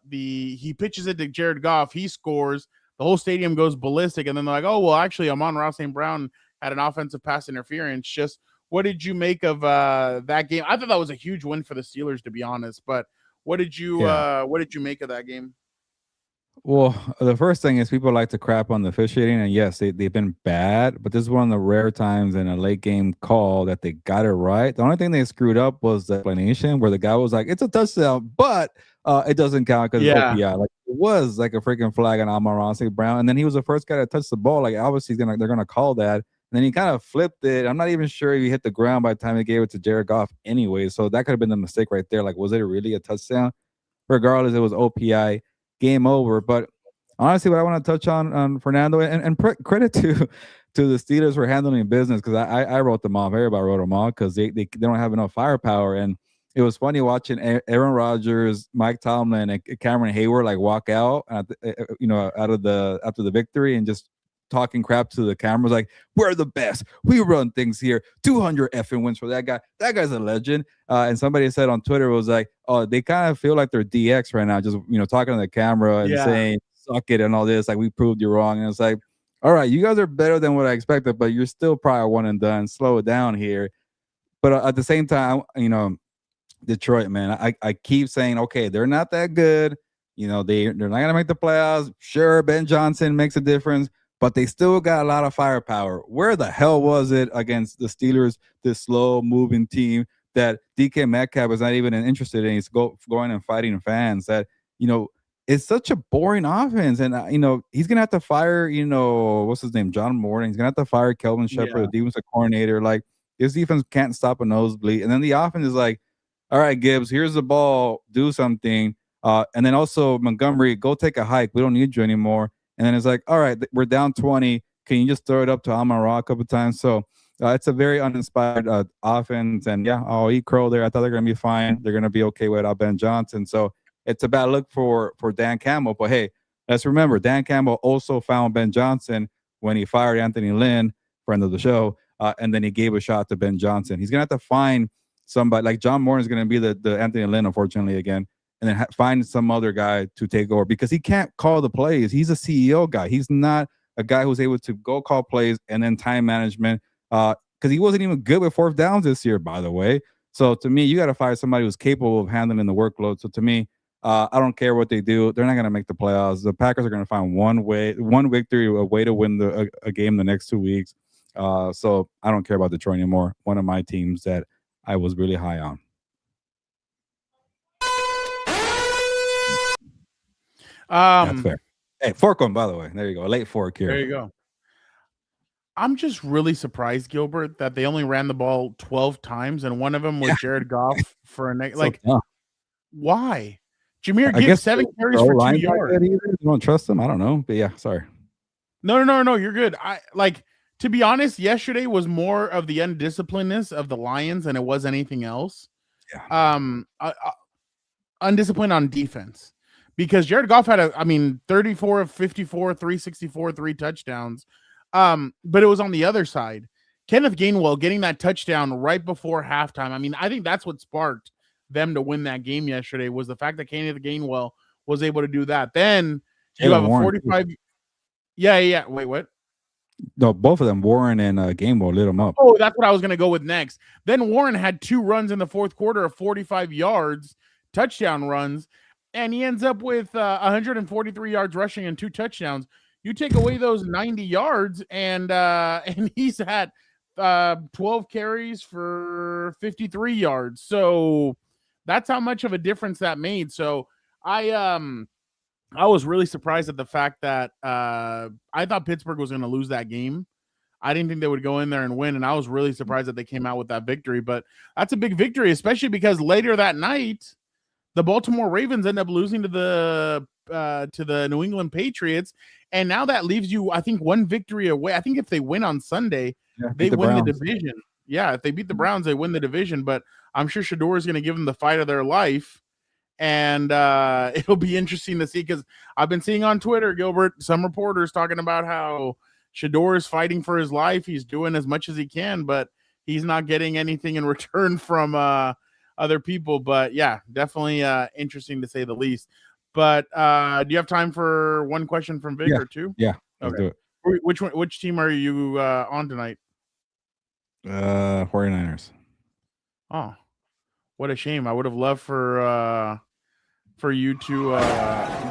He pitches it to Jared Goff. He scores. The whole stadium goes ballistic, and then they're like, "Oh, well, actually, Amon-Ra St. Brown had an offensive pass interference." Just what did you make of that game? I thought that was a huge win for the Steelers, to be honest, but. What did you make of that game? Well, the first thing is people like to crap on the officiating, and yes, they've been bad, but this is one of the rare times in a late game call that they got it right. The only thing they screwed up was the explanation where the guy was like, "It's a touchdown, but it doesn't count because it's OPI." Like, it was like a freaking flag on Amon-Ra St. Brown, and then he was the first guy to touch the ball. Like, obviously they're gonna call that. And then he kind of flipped it. I'm not even sure if he hit the ground by the time he gave it to Jared Goff anyway. So that could have been the mistake right there. Like, was it really a touchdown? Regardless, it was OPI, game over. But honestly, what I want to touch on Fernando, and credit to the Steelers for handling business, because I wrote them off. Everybody wrote them off because they don't have enough firepower. And it was funny watching Aaron Rodgers, Mike Tomlin, and Cameron Hayward like walk out, after the victory and just talking crap to the cameras, like, "We're the best. We run things here. 200 effing wins for that guy. That guy's a legend." And somebody said on Twitter, it was like, "Oh, they kind of feel like they're DX right now, just talking to the camera and saying suck it and all this. Like, we proved you wrong." And it's like, all right, you guys are better than what I expected, but you're still probably one and done. Slow it down here. But at the same time, Detroit, man, I keep saying, okay, they're not that good. They're not gonna make the playoffs. Sure, Ben Johnson makes a difference, but they still got a lot of firepower. Where the hell was it against the Steelers, this slow-moving team that DK Metcalf was not even interested in? He's going and fighting fans. That, it's such a boring offense. And, he's going to have to fire, what's his name, John Morton. He's going to have to fire Kelvin Shepard, the defensive coordinator. Like, this defense can't stop a nosebleed. And then the offense is like, all right, Gibbs, here's the ball. Do something. And then also, Montgomery, go take a hike. We don't need you anymore. And then it's like, all right, we're down 20. Can you just throw it up to Amon-Ra a couple times? So it's a very uninspired offense. And yeah, I'll eat crow there. I thought they're going to be fine. They're going to be okay without Ben Johnson. So it's a bad look for Dan Campbell. But hey, let's remember, Dan Campbell also found Ben Johnson when he fired Anthony Lynn, friend of the show, and then he gave a shot to Ben Johnson. He's going to have to find somebody. Like, John Morton is going to be the Anthony Lynn, unfortunately, again. And then find some other guy to take over, because he can't call the plays. He's a CEO guy. He's not a guy who's able to go call plays and then time management, because he wasn't even good with fourth downs this year, by the way. So to me, you got to fire somebody who's capable of handling the workload. So to me, I don't care what they do. They're not going to make the playoffs. The Packers are going to find one victory, a way to win a game the next 2 weeks. So I don't care about Detroit anymore. One of my teams that I was really high on. That's fair. Hey, fork one, by the way. There you go. A late fork here. There you go. I'm just really surprised, Gilbert, that they only ran the ball 12 times, and one of them was Jared Goff for a like. Why? Jameer I Gibbs, guess 7 carries the for 2 line yards. You don't trust them. I don't know, but yeah, sorry. No, you're good. To be honest, yesterday was more of the undisciplinedness of the Lions than it was anything else. Yeah. Undisciplined on defense, because Jared Goff had 34 of 54, 364, 3 touchdowns. But it was on the other side. Kenneth Gainwell getting that touchdown right before halftime. I mean, I think that's what sparked them to win that game yesterday, was the fact that Kenneth Gainwell was able to do that. Then you have a 45. Yeah. Wait, what? No, both of them, Warren and Gainwell, lit them up. Oh, that's what I was going to go with next. Then Warren had 2 runs in the fourth quarter of 45 yards, touchdown runs, and he ends up with 143 yards rushing and 2 touchdowns. You take away those 90 yards, and he's had 12 carries for 53 yards. So that's how much of a difference that made. So I was really surprised at the fact that I thought Pittsburgh was going to lose that game. I didn't think they would go in there and win, and I was really surprised that they came out with that victory. But that's a big victory, especially because later that night, the Baltimore Ravens end up losing to the New England Patriots, and now that leaves you, I think, 1 victory away. I think if they win on Sunday, they win the division. Yeah, if they beat the Browns, they win the division. But I'm sure Shador is going to give them the fight of their life. And it'll be interesting to see, because I've been seeing on Twitter, Gilbert, some reporters talking about how Shador is fighting for his life. He's doing as much as he can, but he's not getting anything in return from other people. But yeah, definitely interesting to say the least. But do you have time for one question from Vic or two? Yeah. Let's do it. Which team are you on tonight? 49ers. Oh, what a shame. I would have loved for you to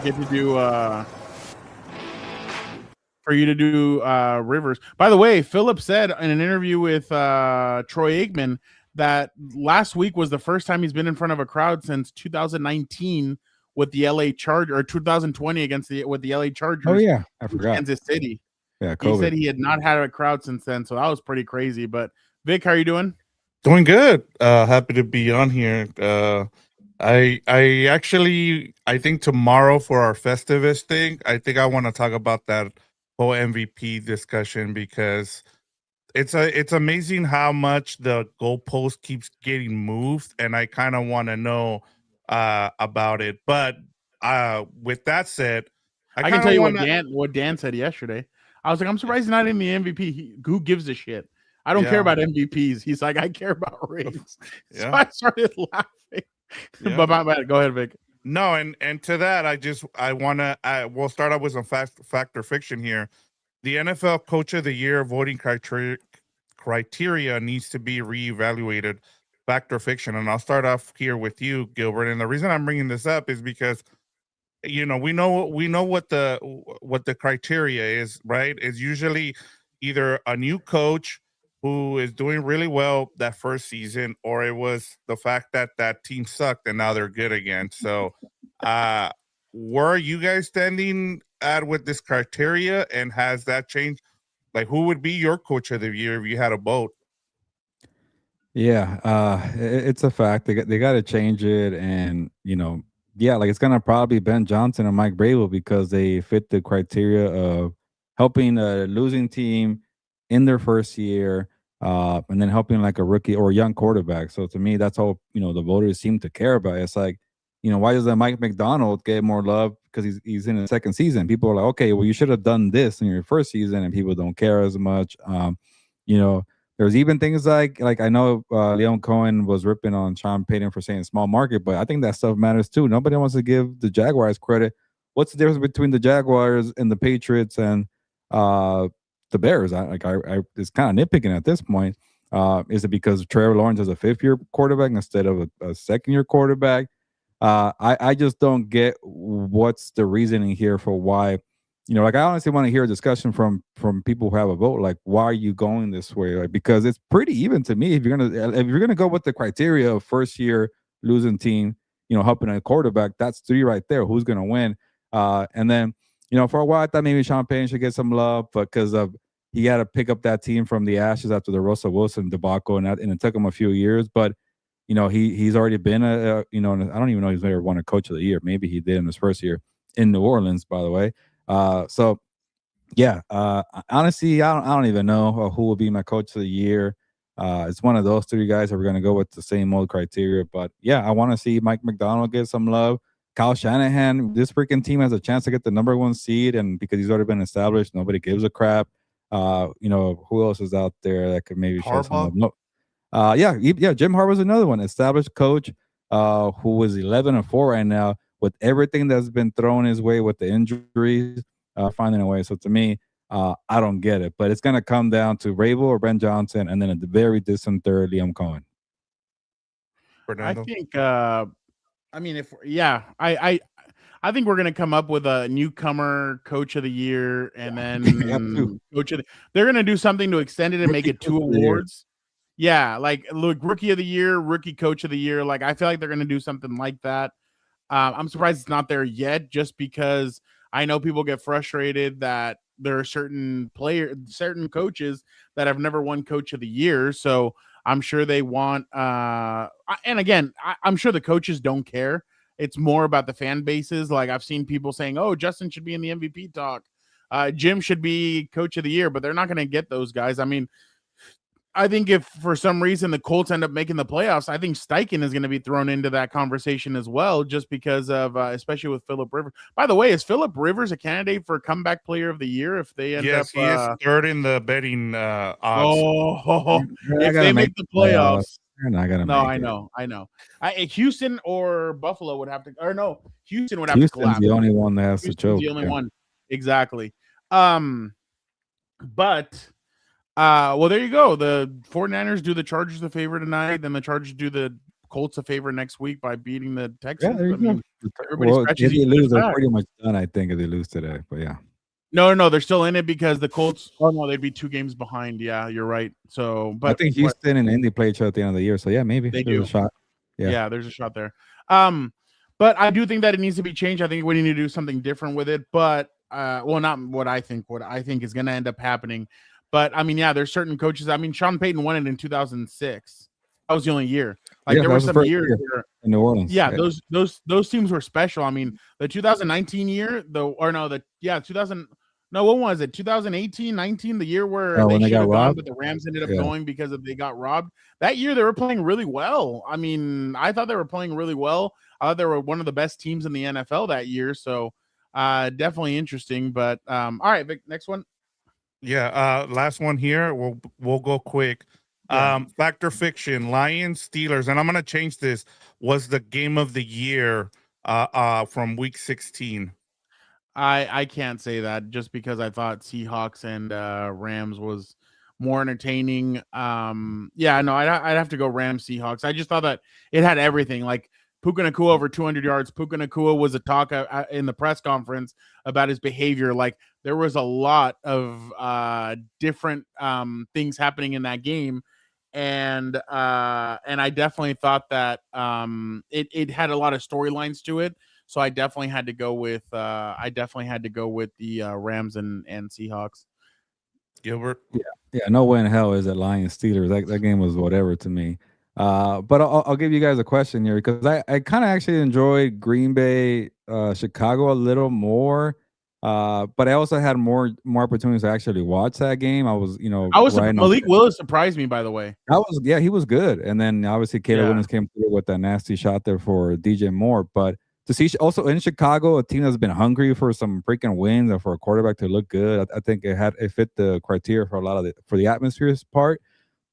get to do Rivers. By the way, Philip said in an interview with Troy Aikman that last week was the first time he's been in front of a crowd since 2019 with the LA Chargers, or 2020 with the LA Chargers. Oh yeah, I forgot. Kansas City. Yeah, COVID. He said he had not had a crowd since then, so that was pretty crazy. But Vic, how are you doing? Doing good. Happy to be on here. I think tomorrow for our Festivus thing, I think I want to talk about that whole MVP discussion, because it's amazing how much the goalpost keeps getting moved, and I kind of want to know about it. But with that said, I can tell you what Dan said yesterday. I was like, I'm surprised he's not in the MVP. Who gives a shit? I don't care about MVPs. He's like, I care about rings. So I started laughing. But my bad. Go ahead, Vic. No, and to that, we'll start out with some fact or fiction here. The NFL Coach of the Year voting criteria needs to be reevaluated. Fact or fiction, and I'll start off here with you, Gilbert. And the reason I'm bringing this up is because, we know what the criteria is, right? It's usually either a new coach who is doing really well that first season, or it was the fact that that team sucked and now they're good again. So where are you guys standing at with this criteria, and has that changed? Like, who would be your coach of the year if you had a vote? Yeah, it's a fact. They got to change it, and it's gonna probably Ben Johnson and Mike Vrabel, because they fit the criteria of helping a losing team in their first year, and then helping like a rookie or a young quarterback. So to me, that's all the voters seem to care about. It's like, why does Mike McDonald get more love? Because he's in his second season. People are like, okay, well, you should have done this in your first season, and people don't care as much. There's even things like I know Leon Cohen was ripping on Sean Payton for saying small market, but I think that stuff matters too. Nobody wants to give the Jaguars credit. What's the difference between the Jaguars and the Patriots and the Bears? I it's kind of nitpicking at this point. Is it because Trevor Lawrence is a 5th-year quarterback instead of a second-year quarterback? I just don't get what's the reasoning here for why. I honestly want to hear a discussion from people who have a vote. Like, why are you going this way? Like, because it's pretty even to me. If you're gonna go with the criteria of first year losing team, helping a quarterback, that's 3 right there. Who's gonna win? And then for a while I thought maybe Sean Payton should get some love, because he had to pick up that team from the ashes after the Russell Wilson debacle, and it took him a few years. But he's already been I don't even know if he's ever won a coach of the year. Maybe he did in his first year in New Orleans, by the way. So yeah, honestly, I don't even know who will be my coach of the year. It's one of those three guys that we're going to go with the same old criteria. But yeah, I want to see Mike McDonald get some love. Kyle Shanahan, this freaking team has a chance to get the number one seed, and because he's already been established, nobody gives a crap. Who else is out there that could maybe show some love? No. Yeah, Jim Harbaugh's another one, established coach, who was 11-4 right now with everything that's been thrown his way with the injuries, finding a way. So to me, I don't get it, but it's going to come down to Rabel or Ben Johnson, and then at the very distant third, Liam Cohen. Fernando. I think, I think we're going to come up with a newcomer coach of the year, and then they're going to do something to extend it and make it 2 awards. Yeah, like look, rookie of the year, rookie coach of the year. Like I feel like they're going to do something like that. I'm surprised it's not there yet, just because I know people get frustrated that there are certain coaches that have never won coach of the year. So I'm sure they want, and again, I'm sure the coaches don't care. It's more about the fan bases. Like I've seen people saying, "Oh, Justin should be in the MVP talk. Jim should be coach of the year," but they're not going to get those guys. I mean, I think if for some reason the Colts end up making the playoffs, I think Steichen is going to be thrown into that conversation as well, just because of, especially with Phillip Rivers. By the way, is Phillip Rivers a candidate for comeback player of the year if they end up? Yes, he is third in the betting odds. Oh, if they make the playoffs. They're not gonna make it. I know. Houston or Buffalo would have to, or no, Houston would have to collapse. Houston's the only one that has to choke. The only one, exactly. But well, there you go. The 49ers do the Chargers a favor tonight, then the Chargers do the Colts a favor next week by beating the Texans. Yeah, there you go. Everybody if they lose, they're pretty much done. I think if they lose today, but yeah. No, they're still in it because the Colts. Oh no, they'd be 2 games behind. Yeah, you're right. So, but I think Houston and Indy play each other at the end of the year. So yeah, maybe they there's do. a shot. Yeah, there's a shot there. But I do think that it needs to be changed. I think we need to do something different with it. But not what I think. What I think is going to end up happening. But I mean, yeah, there's certain coaches. I mean, Sean Payton won it in 2006. That was the only year. Like there were some years where, in New Orleans. Yeah, those teams were special. I mean, the 2019 year, what was it? 2018, 19, the year where they should have gone, but the Rams ended up going because they got robbed. That year they were playing really well. I mean, I thought they were playing really well. I thought they were one of the best teams in the NFL that year. So definitely interesting. But all right, Vic, next one. Yeah, last one here. We'll go quick. Fact or fiction, Lions, Steelers, and I'm gonna change this. Was the game of the year from week 16? I can't say that just because I thought Seahawks and Rams was more entertaining. I'd have to go Rams Seahawks. I just thought that it had everything. Like Puka Nacua over 200 yards. Puka Nacua was a talk in the press conference about his behavior. Like there was a lot of different things happening in that game. And I definitely thought that it had a lot of storylines to it. So I definitely had to go with the Rams and Seahawks. Gilbert. Yeah. No way in hell is it Lions Steelers. That game was whatever to me. But I'll give you guys a question here because I kind of actually enjoyed Green Bay, Chicago a little more. But I also had more opportunities to actually watch that game. Malik Willis surprised me, by the way. He was good. And then obviously Caleb Williams came through with that nasty shot there for DJ Moore. But to see also in Chicago, a team that's been hungry for some freaking wins and for a quarterback to look good, I think it fit the criteria for a lot of for the atmosphere's part.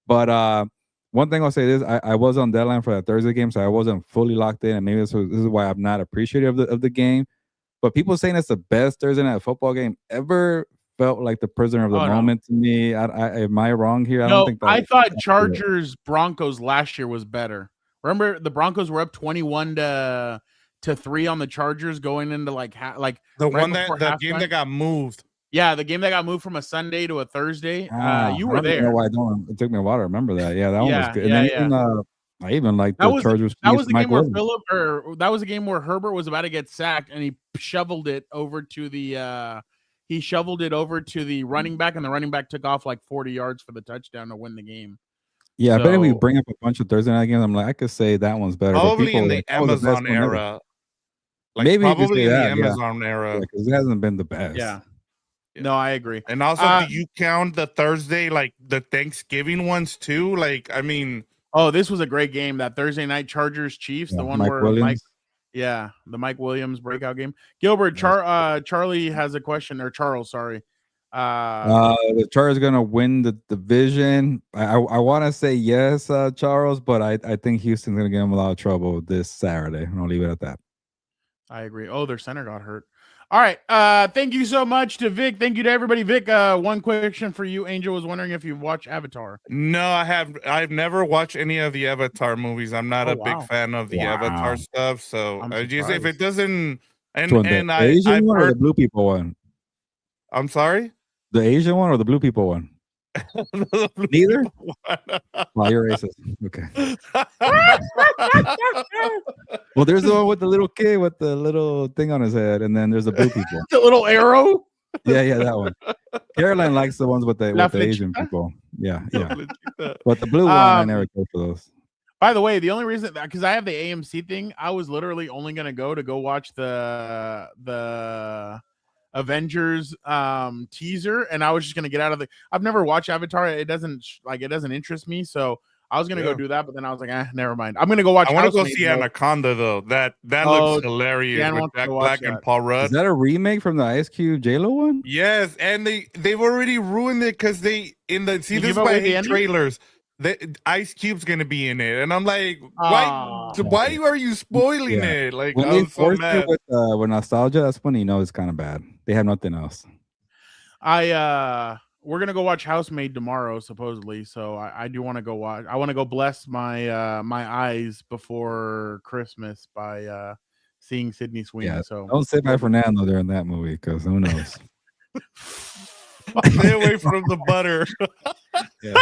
But one thing I'll say is I was on deadline for that Thursday game, so I wasn't fully locked in, and maybe this is why I'm not appreciative of the game. But people saying it's the best Thursday night football game ever felt like the prisoner of the moment to me. Am I wrong here? I thought Chargers Broncos last year was better. Remember the Broncos were up 21-3 on the Chargers going into the game that got moved. Yeah, the game that got moved from a Sunday to a Thursday. You were there. Know why it took me a while to remember that. Yeah, that one was good. I even like the Chargers. That was the game where that was a game where Herbert was about to get sacked and he shoveled it over to the running back, and the running back took off like 40 yards for the touchdown to win the game. Yeah, I bet if we So- bring up a bunch of Thursday night games, I'm like, I could say that one's better. but Probably people in are the like, that was best Amazon one ever. era. Like Maybe you could probably say in the that, yeah. Amazon era. Because it hasn't been the best. Yeah. Yeah. No, I agree. And also, do you count the Thursday, like the Thanksgiving ones too? Like, I mean, Oh, this was a great game. That Thursday night Chargers Chiefs, Yeah, the one Mike where Williams. the Mike Williams breakout game. Gilbert, Charlie has a question, or Charles, sorry. The Chargers gonna win the division. I want to say yes, Charles, but I think Houston's gonna give them a lot of trouble this Saturday, and I'll leave it at that. I agree. Oh, their center got hurt. All right. Thank you so much to Vic. Thank you to everybody. Vic, one question for you. Angel was wondering if you've watched Avatar. no, I've never watched any of the Avatar movies. I'm not a big fan of the Avatar stuff. So I'm I just if surprised. it doesn't and So and the I Asian I've one or the heard. blue people one? I'm sorry. The Asian one or the blue people one? Neither? Wow, you're racist. Okay. Well, there's the one with the little kid with the little thing on his head, and then there's the blue people. The little arrow. Yeah, that one. Caroline likes the ones with the La Asian flechita? people. Yeah. But the blue one, I never go for those. By the way, the only reason because I have the AMC thing, I was literally only gonna go watch the Avengers teaser, and I was just gonna get out of the. I've never watched Avatar. It doesn't interest me, so I was gonna go do that, but then I was like, never mind. I'm gonna go watch. I want to go Housemaid, see though. Anaconda though. That Oh, looks hilarious Dan with wants to Jack go watch Black and that. Paul Is Rudd. that a remake from the Ice Cube J-Lo one? Yes, and they've already ruined it because this You is give why I away the hate ending? trailers. Ice Cube's gonna be in it, and I'm like, why are you spoiling Yeah. it? Like, When I they was so forced mad. it with nostalgia, that's when you know it's kind of bad. They have nothing else. We're gonna go watch Housemaid tomorrow, supposedly. So I do want to go watch. I want to go bless my my eyes before Christmas by seeing Sydney Sweeney. Yeah, So don't sit by Fernando during that movie because who knows? Stay away from the butter. Yeah.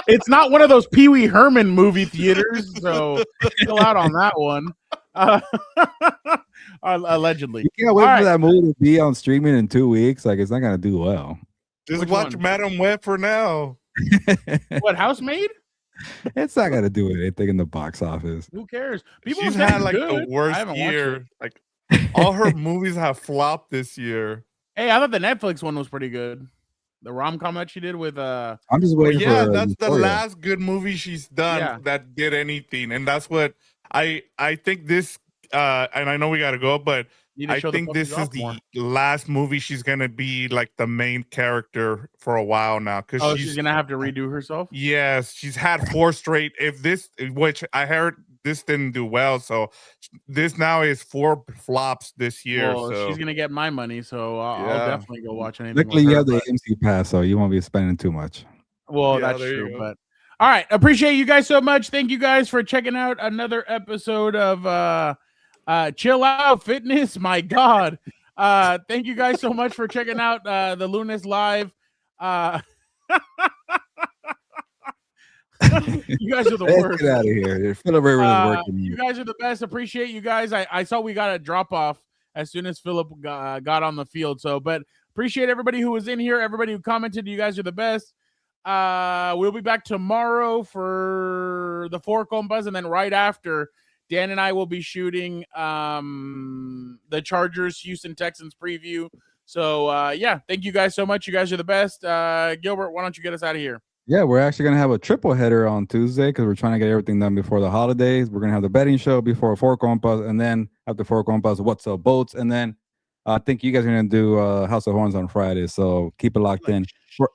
it's not one of those Pee Wee Herman movie theaters, so chill out on that one. Allegedly, You can't wait All for right. that movie to be on streaming in 2 weeks. Like it's not gonna do well. Just Which watch one? Madam Web for now. What Housemaid? It's not gonna do anything in the box office. Who cares? People She's have said had like good. the I worst haven't watched it. year. Like all her movies have flopped this year. Hey, I thought the Netflix one was pretty good. The rom-com that she did with I'm just waiting Yeah, for that's the Euphoria. last good movie she's done Yeah. that did anything, and that's what I think this. And I know we got to go, but you need to I show the think this is puppies off the more. last movie she's gonna be like the main character for a while now. Because Oh, she's gonna have to redo herself. yes, she's had 4 straight. If this, which I heard this didn't do well, so this now is 4 flops this year. Well, so she's gonna get my money, so I'll Yeah. definitely go watch anything. Luckily, with you her, have the but- AMC pass, so you won't be spending too much. Well, Yeah, that's there you true, go. but all right. Appreciate you guys so much. Thank you guys for checking out another episode of Chill Out Fitness. My God. Thank you guys so much for checking out the Lunes live. You guys are the Let's worst. get out of here. Philip Rivers is working. You guys are the best. Appreciate you guys. I saw we got a drop off as soon as Philip got on the field. So, but appreciate everybody who was in here, everybody who commented. You guys are the best. We'll be back tomorrow for the 4 Compas, and then right after, Dan and I will be shooting the Chargers Houston Texans preview. So yeah, thank you guys so much. You guys are the best. Gilbert, why don't you get us out of here? Yeah, we're actually gonna have a triple header on Tuesday because we're trying to get everything done before the holidays. We're gonna have the betting show before 4 Compas, and then after 4 Compas, What's Up Boats, and then I think you guys are gonna do House of Horns on Friday. So keep it locked in for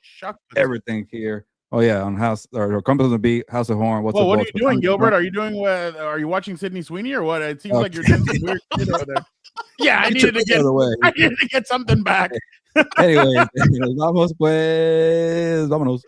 everything here. Oh yeah, on House or Compass on the Beat, House of Horn. What's Well, Up what are Boats you doing, with- Gilbert? Are you doing? Are you watching Sydney Sweeney or what? It seems like you're doing some weird shit over there. Yeah, I needed to get. I needed to get something back. Anyway, vamos pues, vámonos.